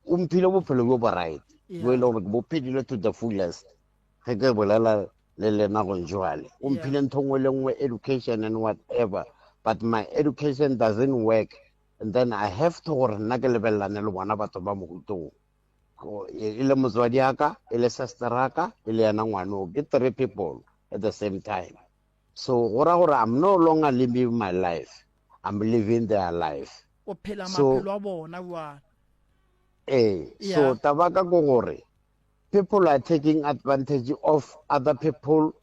o mphile bophelo bo right bo ile gore bo phedile to the fullest ge ke bolela le lena go njwale o mphile ntho ngwe le ngwe education and whatever but my education doesn't work and then I have to gore nna ke lebellane le bona batho ba mogutong ile motswadi aka ile sister aka ile yana ngwano ke 3 people at the same time so gora gore I'm no longer living my life, I'm living their life. So tabaka go gore people are taking advantage of other people.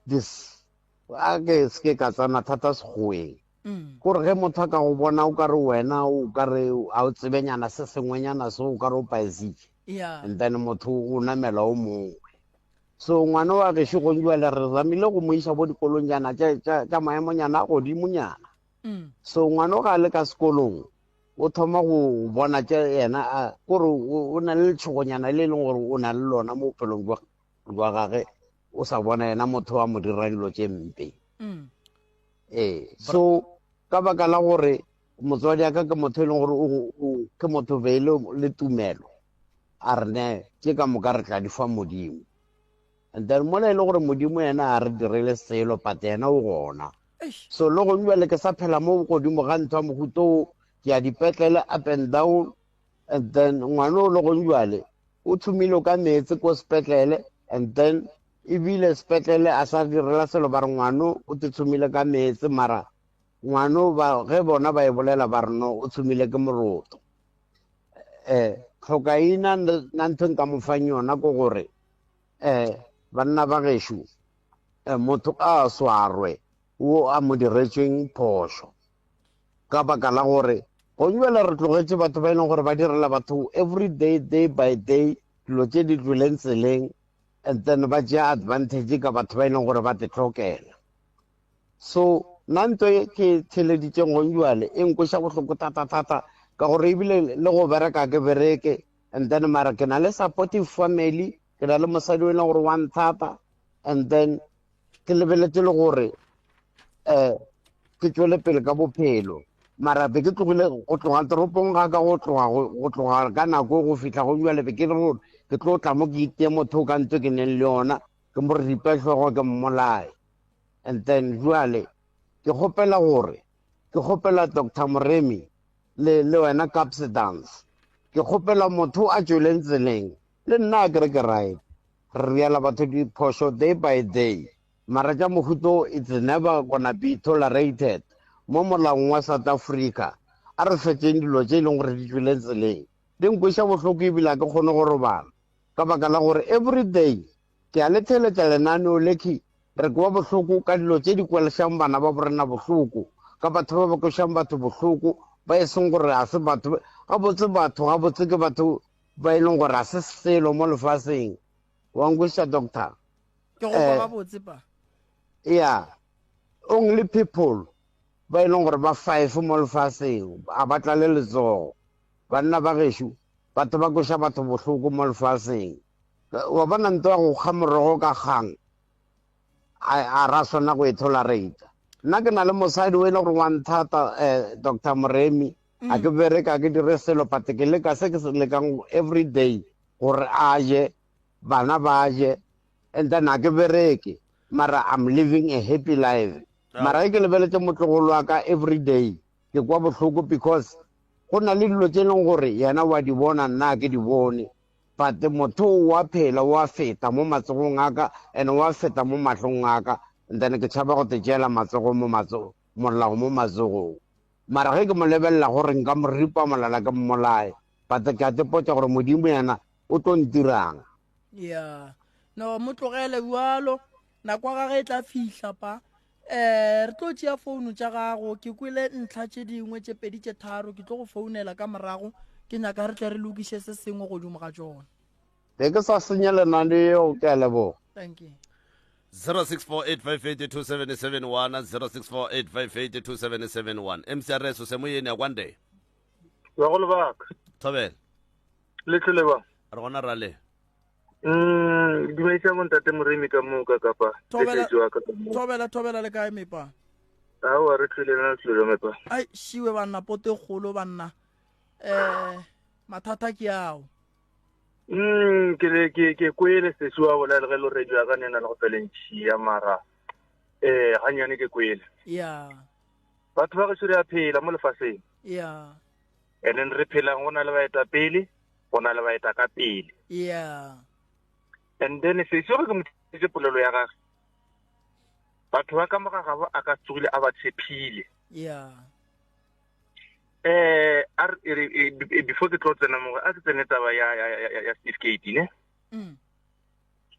This age ske ka tsana thata segweng gore ge motho ka go bona o ka re wena o ka re a o tsebenyana se sengwenyana se o ka re o paesitse and then motho o namela o mongwe. So ngwana wa ge se go njwela re ramile go mo isa bo dikolong jana tša maemonyana a godimonyana. So ngwana ga le ka sekolong o thoma go bona tša yena gore o na le letšhogonyana le leng gore o na le lona mo bophelong jwa gage o sa bona yena motho wa mo dira dilo tše mpe So ka baka la gore motswadi aka ke motho e leng gore ke motho beile le tumelo a re ne ke ka moka re tla di fa modimo, and then mola e le gore modimo yena a re direle selo but yena o gona. So le go jwale ke sa phela mo godimo ga ntho mohuto ke a dipetlele up and down, and then ngwana o le go jwale o thumile ka metsi ko sepetlele, and then ebile sepetlele a sa direla selo ba re ngwano o te thumile ka metsi, mara ngwano ge bona ba e bolela ba re no o thumile ke moroto. Tlhokaina na ntho nka mo fang yona ko gore banna ba gešo motho a swarwe o a mo diretsweng phoso ka baka la gore go jwale re tlogetse batho ba e leng gore ba direla batho every day, day by day, dilo tse di tloleng tseleng, and then ba tšea advantage ka batho ba e leng gore ba te tlhokela. So nna ntho e ke theleditseng go jwale e nkoša bohloko thata ka gore ebile le go bereka ke bereke, and then mara ke na le supportive family, ke na le mosadi o e leng gore wa nthata, and then ke lebeletse le gore ke tswele pele ka bophelo. Mara be ke tlogile go tloga toropong ga ka go tloga ka nako go fitlha go jwale be ke re gore ke tlo tla mo ke itie motho ka ntse ke neng le yona ke mo ripa tlhogo ke mmolae. And then jwale ke kgopela Dr. Moremi le wena Caps Dance, ke kgopela motho a tsweleng tseleng le nna ke re ke right re riala batho diphoso day by day, mara tša mohuto it's never gonna be tolerated mo molaong wa South Africa. A re fetseng dilo tse e leng gore di tsweleng tseleng di nkweša bohloko ebile ke kgone go robala ka baka la gore every day ke a letheletša lenaneo leki re kwa bohloko ka dilo tse di kwelešang bana ba borena bohloko, ka batho ba ba kwešang batho bohloko ba e seng gore a se batho gabotse ke batho ba e leng gore a se selo mo lefaseng wa nkweša doctor. Yeah, only people ba e leng gore ba 5 mo lefaseng a batla le letsogo, banna ba gešo batho ba kwša batho bohloko mo lefaseng. Wa bona ntho ya go kga morogo ka kgang a ra swana go e tolerate. Nna ke na le mosadi o e le gore wa nthata Dr. Moremi, a ke bereka ke dire selo but ke leka se ke se lekang every day gore a je bana ba je, and then a ke bereke mara I'm living a happy life. Mara ke lebeletse motlogolo wa ka every day ke kwa bohloko because go na le dilo tse leng gore yena wa di bona nna ke di bone, but motho wa phela wa feta mo matsogong aka and wa feta mo mahlong aka, and then ke tšhaba go te tšeela molao mo matsogong. Mara ge ke mo lebelela gore nka mo ripa molala ke mmolae, but ke a tepotša gore modimo yena o tlo ntirang. Yeah, no mo tlogele bualo nako ga ge tla fihla pa re tlo tšea founu tša gago, ke kwele ntlha tše dingwe tše pedi tše tharo, ke tlo go founela ka morago ke nyaka re tle re lokiše se sengwe godimo ga tšona. Be ke sa senya lenaneo, ke a leboga. Thank you. 0648582771 0648582771 MCRS o se moyeni ya kwande wa go lebaka thobela le tleleba re gona ra le dumeisa montate Moremi ka moka kapa thobela le kae mepa a wa re tlelena le tlelo mepa ai shiwe banna pote kgolo banna mathata ke ao ke kwele se swa bola le lo redio ka nena le go pelentshi ya mara ganyane ke kwele ya batho ba go tsere a phela mo lefaseng ya ene re phela gona le baeta pele gona le baeta ka pele ya and then se swa ke motse polelo ya gaga batho ba ka moga ga a ka tsogile a ba tshepile ya before ke tlo tsena mo a ke tsene taba ya certificate ne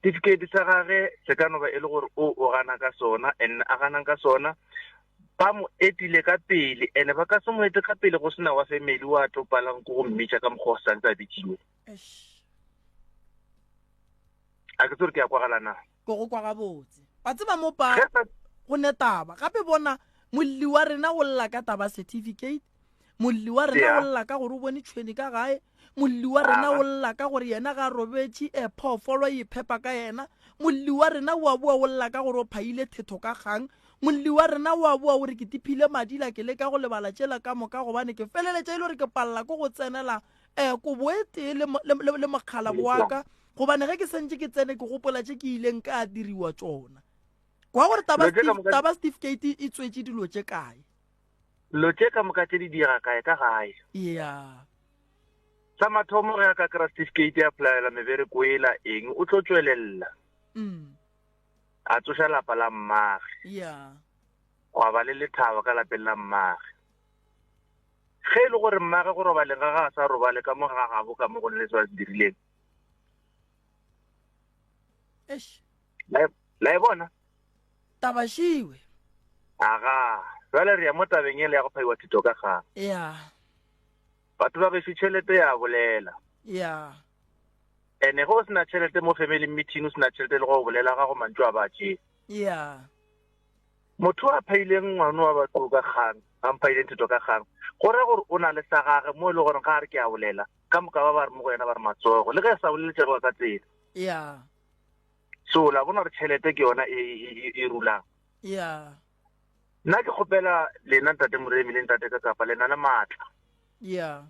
certificate sa gage se ka no ba e le gore o gana ka sona and a gana ka sona ba mo etile ka pele ene ba ka se mo ete ka pele go sena wa family wa topalang go mmitša ka mokgwa sa ntse a bitšiwe a ke tsore ke ya kwagalana go kwa ga botse ba tseba mo pa go netaba gape bona molli wa rena go lla ka taba certificate, molli wa rena go lla ka gore o bone tšhweni ka gae, molli wa rena go lla ka gore yena ga robetše phoofolo e phepa ka yena, molli wa rena wa boa go lla ka gore o phaile thetho ka kgang, molli wa rena wa boa gore ke tiphile madila ke le ka go lebala tšela ka moka gobane ke feleletša e le gore ke palela ko go tsenela kobo e tee le mokgala boaka gobane ge ke sentse ke tsene ke gopola tše ke ileng ka diriwa tsona kwa gore taba certificate e tswetse dilo tše kae lo tše ka moka tše di dira kae ka gae ya sa mathomo ge a ka kry-a certificate a applyela mebereko ela eng o tlo tswelelela a tsoša lapa la mmage ya wa ba le lethaba ka lapeng la mmage ge e le gore mmage go robaleng ga a sa robale ka mo ga gabo ka mo go le se dirileng la e bona tabašiwe aga jale re ya mo tabeng ele ya go phaiwa thuto ka gang ya batho ba gešo tšhelete ya bolela ya ene go sena tšhelete mo family meeting o sena tšhelete le go bolela ga go mantso a batše ya motho a phaileng ngwana wa batho ka gang a mphaileng thuto ka gang gore gore o na le sa gage mo e le gore ga a re ke a bolela ka moka ba ba re mo go yena ba re matsogo le ge sa boleletsego ka tsela ya so la bona gore tšhelete ke yona e rulang ya nna ke kgopela lena ntate moremi le ntate ka kapa lena le maatla ya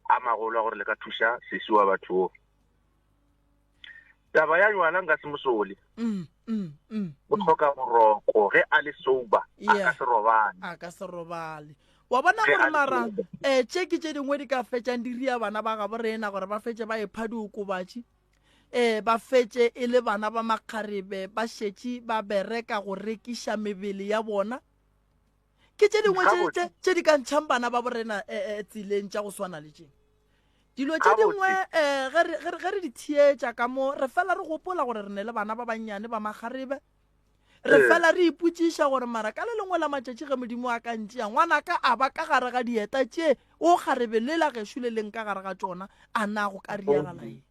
a magolo a gore le ka thuša sesi wa batho taba ya jwala nka se mosole o tlhoka boroko ge a le sober a ka se robale wa bona gore mara tše ke tše dingwe di ka fetšang di ria bana ba gabo rena gore ba fetše ba epha diokobatši ba fetše e le bana ba makgarebe ba šetše ba bereka go rekiša mebele ya bona ke tše dingwe tše di ka ntšhang bana ba borena tseleng tša go swana le tšeng dilo tše dingwe ge re di thietša ka mo re fela re gopola gore re ne le bana ba bannyane ba makgarebe re fela re ipotšiša gore mara ka le lengwe la matšatši ge modimo a ka ntšea ngwana ka a ba ka gare ga dieta tše o kgarebe lela gešo le leng ka gare ga tšona a na go ka riagalaeng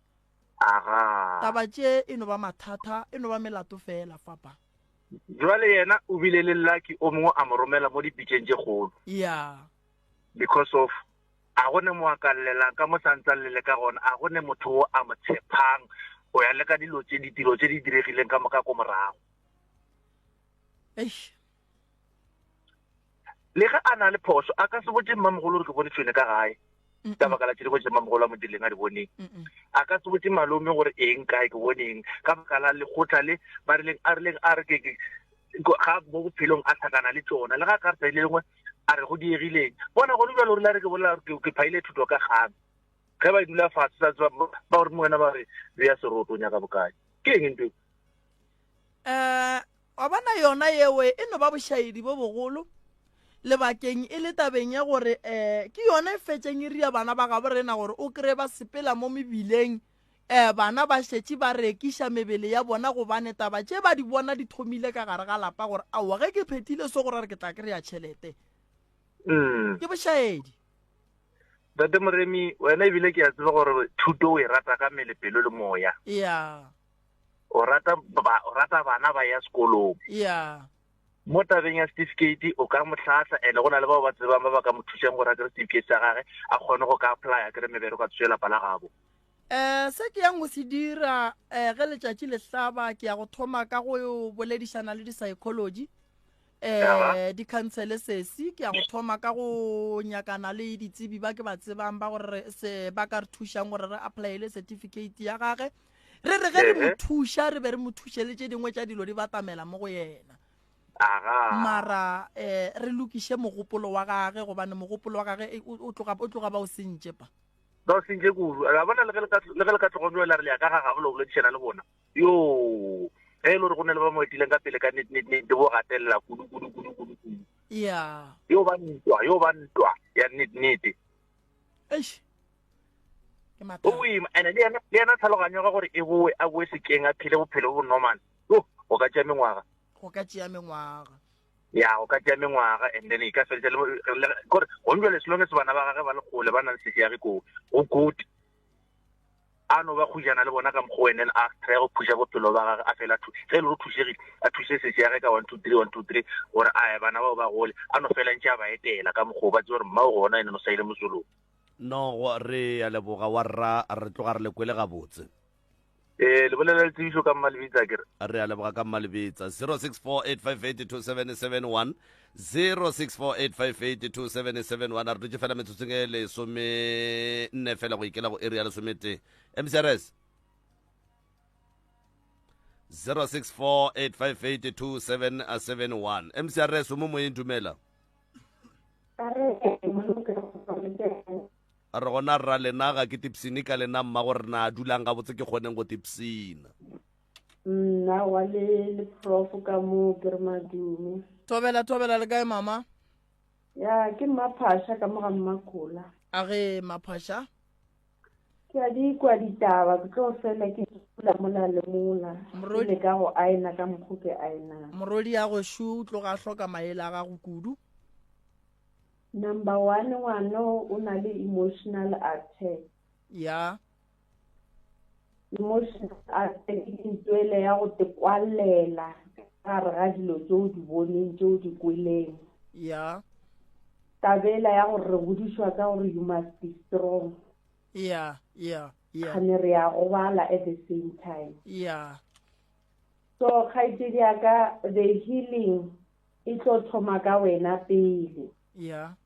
taba tše e no ba mathata e no ba melato fela fapa jwale yena o bile le lucky o mongwe a mo romela mo dipitšeng tše kgolo ya because of a gone mo a ka llelang ka mo santsang le ka gona a gone motho o a mo tshepang go ya le ka ditiro tše di diregileng ka moka ko morago le ge a na le phoso a ka se botse mmamogolo gore ke bone tshwene ka gae ka baka la tšhe go tse mmamogolo a mo dileng a di boneng a ka se botse malome gore eng kae ke boneng ka baka la lekgotla le ba rileng a re ga mo bophelong a tlhakana le tsona le ga ka re sa ile lengwe a re go diegileng bona gone jalo rile a re ke bolela ke phaile thuto ka gang ge ba dula fatshe ba gore mo wena ba re be ya seroto nya ka bokae ke eng ntho wa bona yona yewe e no ba bošaedi bo bogolo lebakeng e le tabeng ya gore ke yona e fetšeng e ria bana ba gabo rena gore o kry ba sepela mo mebileng bana ba šetše ba rekiša mebele ya bona gobane taba tše ba di bona di thomile ka gare ga lapa gore aowa ge ke phethile so gore re ke tla kry-a tšhelete ke bošaedi tate moremi wena ebile ke a tseba gore thuto o e rata ka mmele pelo le moya ya o rata bana ba ya sekolong ya mo tabeng ya certificate o ka motlhatla ene go na le bao ba tsebang ba ba ka mo thušang gore a kry certificate sa gage a kgone go ka apply a kry mebere ka tsoela pala gabo se ke yang go se dira ge letšatši le hlaba ke ya go thoma ka go boledišana le di-psychology di-counsele sesi ke ya go thoma ka go nyakana le ditsebi ba ke ba tsebang ba gore ba ka re thušang gore re applyele certificate ya gage re ge re mo thuša re be re mo thuše le tše dingwe tša dilo di batamela mo go yena mara re lokiše mogopolo wa gage gobane mogopolo wa gage o tloga ba o sentše pa ba o sentše kudu a bona le ge le ka tlhogomo la re le ya ka ga gabo le boledišana le bona yo ge e le gore go ne le ba mo etileng ka pele ka nnete bo gatelela kudu ya yo ba ntwa ya nnete o boima ande le yena tlhaloganyo ga gore e boe a boe sekeng a phele bophelo bo normal go ka tšea mengwaga ya go ka tšea mengwaga and then e ka feletša gore gonjwa le selonge se bana ba gage ba le kgole ba na le sekeage go koti a no ba khujana le bona ka mgo and then a try go phusha bophelo ba gage a fela ge le go thušegile a thuše sekeage ka 1 2 3 1 2 3 gore a bana bao ba gole a no fela ntše a ba etela ka mgo ba tse gore mmao gona ene no sa ile mosolong no re ya leboga wa rra re tloga re le kwele gabotse le bolela le tsebišo ka Malebitsa ke re. a re a leboga ka Malebitsa 0648582771 0648582771 a re dutse fela metsotsong e lesome nne fela go ikela go area lesomete MCRS 0648582771 MCRS o mo moyeng dumela a re gona rra lena ga ke tipsine ka lena mma gore na dulang ga botse ke kgoneng go tipsina nna wa le prof ka mo ke re madume tobela le kae mama ya ke maphasha ka moga mmakula a ge maphasha ke a di kwa ditaba ke tlo fela ke pula mola le mola le ka go aina ka mokhuke aina morodi ya go shu tlo ga hloka maela ga go kudu number 1 ngwano o na le emotional attack ya emotional attack ke ntwele ya go te kwalela ka re ga dilo tse o di boneng tse o di kweleng ya tabela ya go re bodishwa ka gore you must be strong ya kgane re ya go bala at the same time ya so kgaitsedi ya ka the healing e tlo thoma ka wena pele ya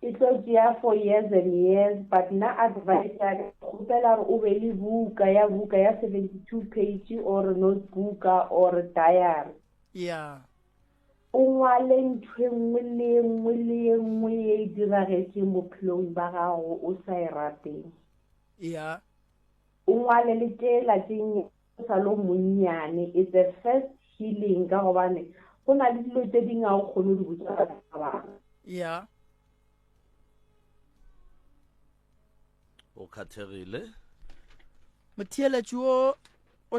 it tlo dia for years and years but na advice ya gopela re o be le buka ya 72 page or notebook or diary ya o ngwale ntho nngwe le nngwe e diragetseng bophelong ba gago o sa e rateng ya o ngwale le tela tseng o sa lo monnyane it's the first healing ka gobane go na le dilo tse dingwe o kgone di botsa ba bang ya o khathegile motheeletši o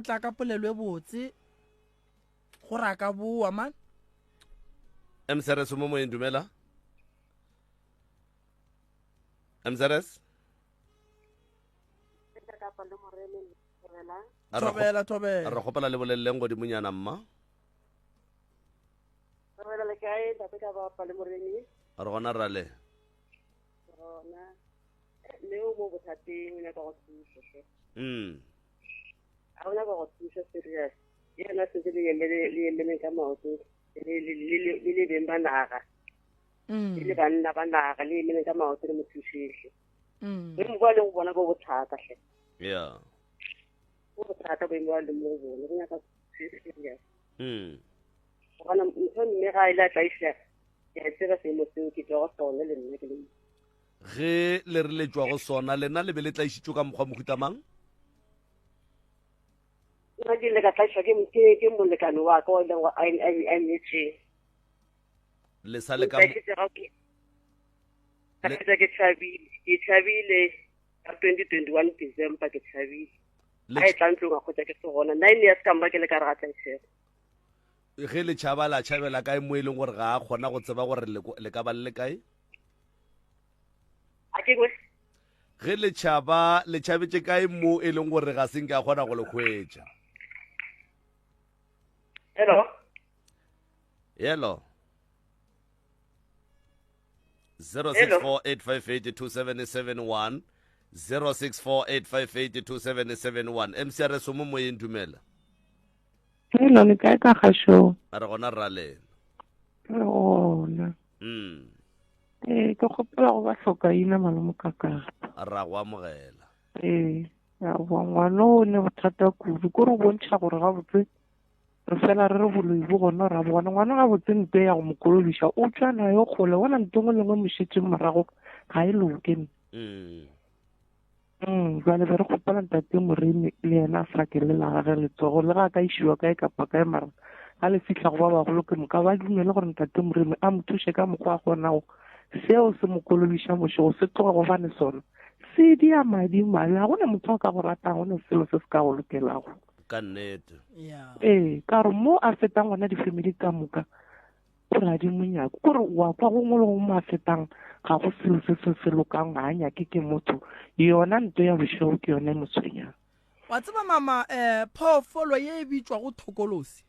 tla ka polelo e botse go raka boa man MCRS mo moyeng dumela MCRS tobela a re gopela le boleleng godimonyana mma a re gona rale leo mo bothateng o nyaka go thusa a o nyaka go thusa serious yena setse le emeleng ka maoto le beng ba naga le banna ba naga le emeleng ka maoto le mothušetlhe le mo ba le go bona bo bothata hle ya bo bothata bo mo le mo bona go nyaka serious bona ntho mme ga ile a tlaisha ya tseba se mo seo ke tlo go sona le nna ke le ge le re letswa go sona lena le be le tlaisitswe ka mokgwa mohutamang nna ke le ka tlaiswa ke molekane wa ka o leng go a nyetse le sa le ka ke tšhabile ka 2021 December ke tšhabile a e tla ntlong a kgotsa ke se gona 9 years ka mma ke le ka re ga tlaisega ge le tšhaba la tšhabela kae mo e leng gore ga a kgona go tseba gore le ka ba le kae ge le tšhabetse kae mo e leng gore ga senke a kgona go le kgwetša hello 0648582771 0648582771 MCRS mo moyeng dumela hello le kae ka gasho a re gona ralena ona ke gopela go ba hloka ina malome kaka a ra go amogela ya ngwana o ne bothata kudu ko re bontšha gore ga botse re fela re re boloibo gona ra bona ngwana ga botse nte ya go mokolodiša o tswa nayo kgole wona ntongo lengwe mošetseng morago ga e lokene jale be re kgopela ntate moremi le yena a frakelela gage letsogo le ga ka išiwa kae kapa kae mara ga le fitlha go ba bagolo ke moka ba dumele gore ntate moremi a mo thuše ka mokgwa a kgonago seo se mokolodiša mošego se tloga gobane sona se dia madimabe ga gona motho a ka go ratang gone selo se se ka go lokelago ka nnete ka gore mo a fetang gona difamily ka moka gore a di monyako kore wa kwa go ngwe le go mo a fetang ga go selo se se lokang ga a nyake ke motho yona nto ya bošego ke yone motshwenyang wa tseba mama phoofolo ye e bitswa go thokolosi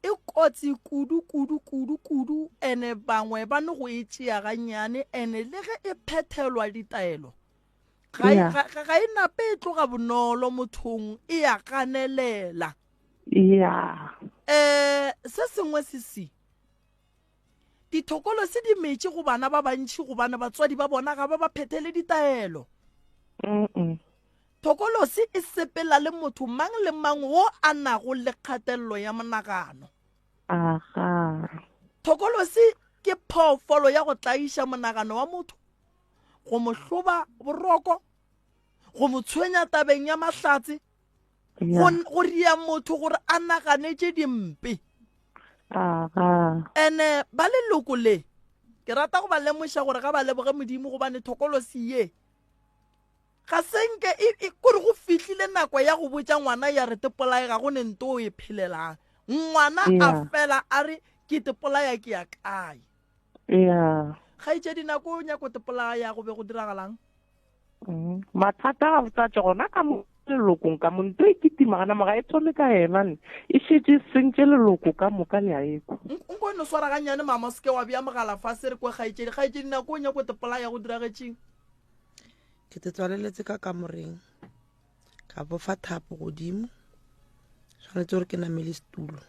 e kotsi kudu ene bangwe ba ne go e tšea gannyane ene le ge e phethelwa ditaelo ga e nape e tloga bonolo mothong e ya kanelela se sengwe se dithokolo se di metse go bana ba bantši gobane batswadi ba bona ga ba phethele ditaelo thokolosi e sepela le motho mang le mang wo a nago le kgatelelo ya monagano thokolosi ke phoofolo ya go tlaiša monagano wa motho go mo hloba boroko go mo tshwenya tabeng ya mahlatse go ria motho gore a naganetše dimpe ene ba leloko le ke rata go ba lemoša gore ga ba leboge modimo gobane thokolosi ye ga senke kore go fitlhile nako ya go botša ngwana ya re tepolae ga go ne nto o e phelelang ngwana a fela a re ke tepolaya ke ya kae ga itse dinako o nyako tepolaya ya go be go diragalang mathata a botsa gona ka mo lelokong ka monto e kitimagana maga e thole ka ena e šetse sentse leloko ka moka le a eko nko eno swara ganyane mama seke wa bea mogala fa se re kwe gaitse dinako o nyako tepolaya go diragetšeng ke te tswaleletse ka kamoreng ka bofa thapo godimo tshwanetse gore ke namele setulo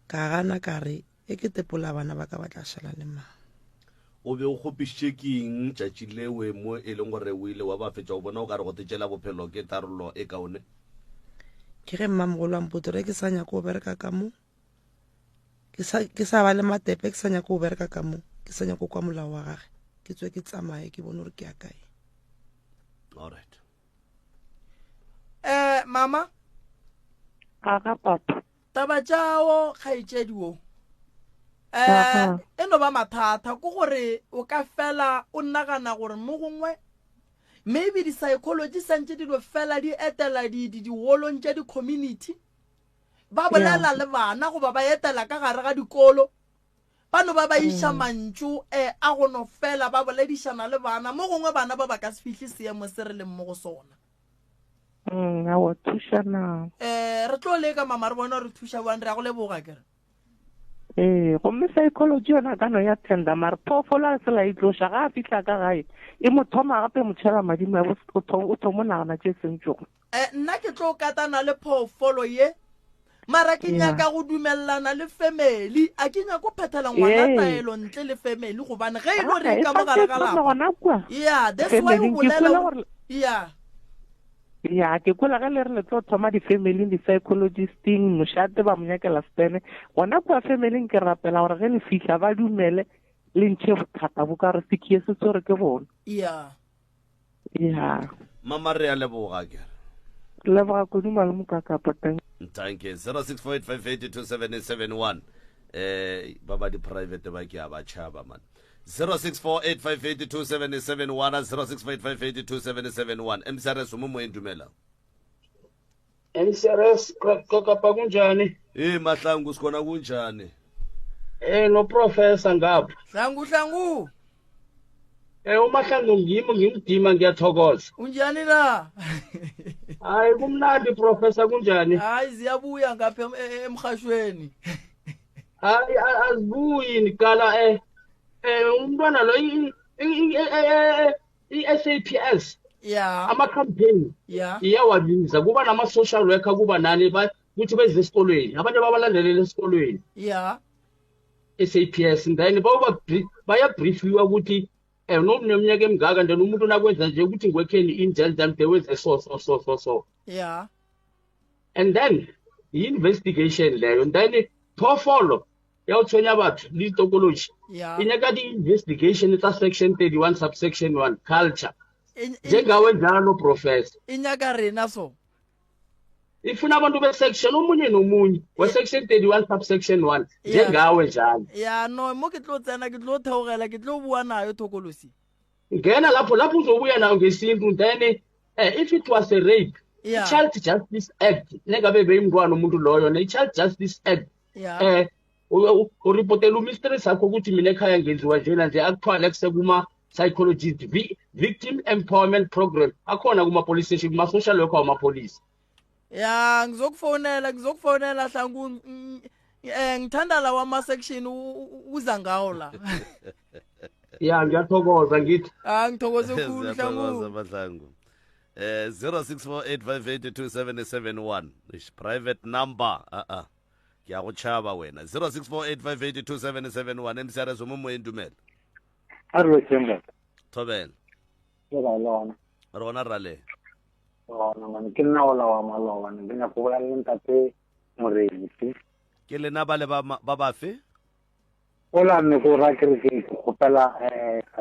ka gana ka re e ke tepola bana ba ka ba tla šala le mang o be o kgopišitše keng tšatši lewe mo e leng gore o ile wa ba fetša o bona o ka re go tetšela bophelo ke tarolo e kaone ke ge mmamogolo wa mpotse re ke sa nyako o bereka ka mo ke sa ba le matepe ke sa nyako o bereka ka mo ke sa nyako kwa molao wa gage ke tswe ke tsamaye ke bone gore ke ya kae alright mama aga papa taba tšao kgaetšediwo eno ba mathata ko gore o ka fela o nagana gore mo gongwe maybe di-psychology santse di do fela di etela di-wolong tša di-community ba bolela le bana goba ba etela ka gare ga dikolo bano ba iša mantšu a go no fela ba boledišana le bana mo gongwe bana ba ba ka se fihle seemo se re leng mo go sona a wa thušana re tlo leka mama re bona re thuša bane re ya go leboga kere gomme psychology yona ka no ya tenda mare phoofolo a sela e tloša ga a fitlha ka gae e mo thoma gape motšhela madimo ya o thomo nagana tše sentšego nna ke tlo katana le phoofolo ye mara ke nyaka go dumelelana le family a ke nyaka go phethela ngwana taelo ntle le family gobane ge e le gore ka mogare ga lapa that's why o bolela ke kwela ge le re le tlo thoma di-family di-psychologisting mošate ba monyakela stene gona kua family ke rapela gore ge le fitlha ba dumele le ntšhe bothata bo ka re sekiese gore ke bona mama re a leboga kere leboga kodimo le mokakapatang thank you 0648582771 ba ba di-private ba ke a ba tšhaba man 0648582771 0648582771 MCRS mo moeng dumela MCRS kakapa kunjani mahlangu sikhona kunjani no professor ngapha hlangu umahlangu ngimdima ngiyathokoza unjani la hayi kumnandi professor kunjani hayi ziyabuya ngapha emhashweni hayi azibuyi nikala umntwana lo i-SAPS ama-campaign iyawabiza kuba nama-social worker kuba nani ukuthi beze esikolweni abantu babalandelela esikolweni SAPS then bayabriefiwa ukuthi nomnyaka emngaka then umuntu nakwenza nje ukuthi ngwekheni injani they wenze so and then i-investigation leyo then phoofolo yawuthwenya batho litokology inyaka di-investigation tsa section 31 subsection 1 culture njengawe njalo professor inyaka rena so ifuna abantu be-section omunye nomunye we-section 31 subsection 1 njengawe njalo no mo ke tlo tsena ke tlo theogela ke tlo bua nayo thokolosi ngena lapho uzobuya nayo ngesintu then if it was a rape i-child justice act nengabe beyimntwana umuntu loyo ne-child justice act uripotela umistress akho ukuthi mina ekhaya ngenziwa njena nje akuthwala kusema-psychologist victim empowerment program akhona kuma-police station kuma-social worker wamapolisa ngizokufonela hlangu ngithanda la wama-section uza ngawo la ya ngiyathokoza ngithi ngithokoze khulu Siyathokoza Mahlangu. 0648582771 ish private number ke a go tšhaba wena 0648582771 MCRS mo moeng dumela a re tshemba thobela ke ba lona rona rale ona man ke nna ola wa maloba ne bina go bolela ntate moremi ke lena ba le ba bafe ola ne go ra ke ke gopela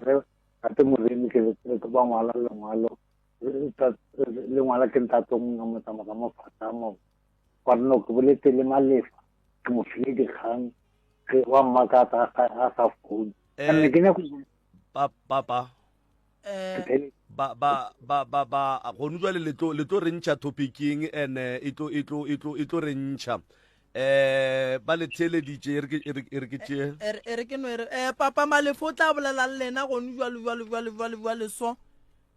re ate moremi ke ba ngwala lengwalo lengwala ke ntate mo mo tsamaka mo fata mo kwa no ke bolete le malefa ke mo file dikgang ke wa makata a sa phone ne ke ne go papa ba go ntswa le tlo re ntšha topicing ene e tlo re ntšha ba le theleditše e re ke tšee re ke no papa malefo o tla bolela le lena gone jwale so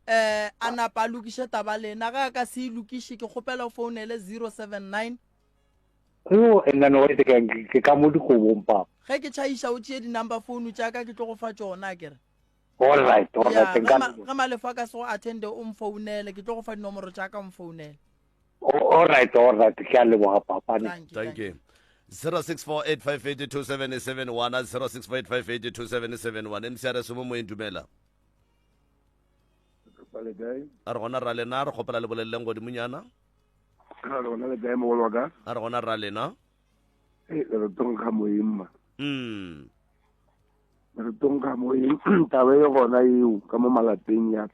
a napa a lokiše taba lena ga ka se lokiše ke kgopela o founele 079 nna no ke ka mo dikobong papa ge ke tšhaiša o tšee di-number phone tša ka ke tlo go fa tšona kere all right ga malefo a ka se go attende o mfounele ke tlo go fa dinomoro tša ka o mfounele all right ke a leboga papa thank you 0648582771 0648582771 MCRS mo moeng dumela a re gona ra lena a re kgopela le boleleleng godimonyana a re gona le kae mogolo wa ka a re gona ra lena re tonga moemma re tonga moeng taba e gona eo ka mo malapeng ya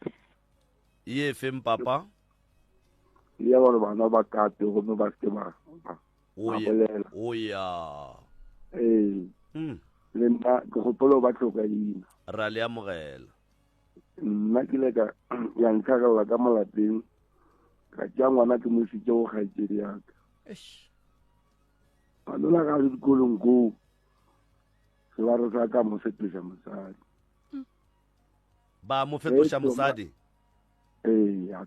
ye feng papa ya gore bana ba kate gomme ba se ba bolela o ya le nna ke gopolo ba tlhokaina ra le amogela nna ke le ka ya ntlhakela ka malapeng ka tšea ngwana ke mo isitše go kgaetsedi yaka banola ka le dikolong koo se ba re sa ka mo fetoša mosadi ba mo fetoša mosadi a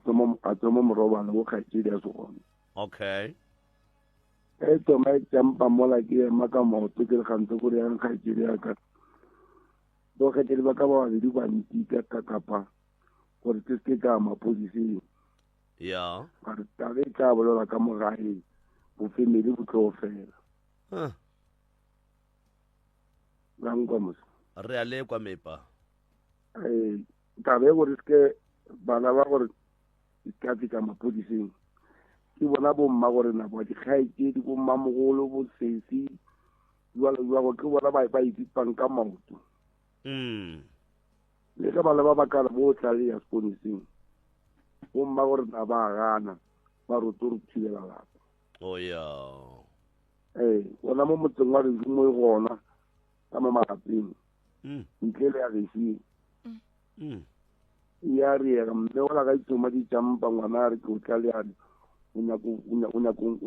tsoma morobalo go kgaetsedi ya segone okay toma e tšampa mola ke ema ka maoto ke le gantse gore yang kgaetsedi yaka bokgethedi ba ka ba babedi ba ntika ka kapa gore ke se ka mapodiseng ya gore tabe e tla bolela ka mogae bofemedi bo tlo fela langwa mos re a lekwa mepa tabe gore ke bana ba gore ka fika mapodiseng ke bona bomma gore na ba dikgaetsedi bomma mogolo bo sesi jwalo ke bona ba ipipang ka maoto le ka bana ba bakala bo tla le ya sponising bomma gore na ba gana ba roto re thibela lapa ya gona mo motseng wa resi mo e gona ka mo malapeng ntle le ya resi ya riega mme ola ka itsoma di tšampa ngwana a re ke o tla le ane o nyako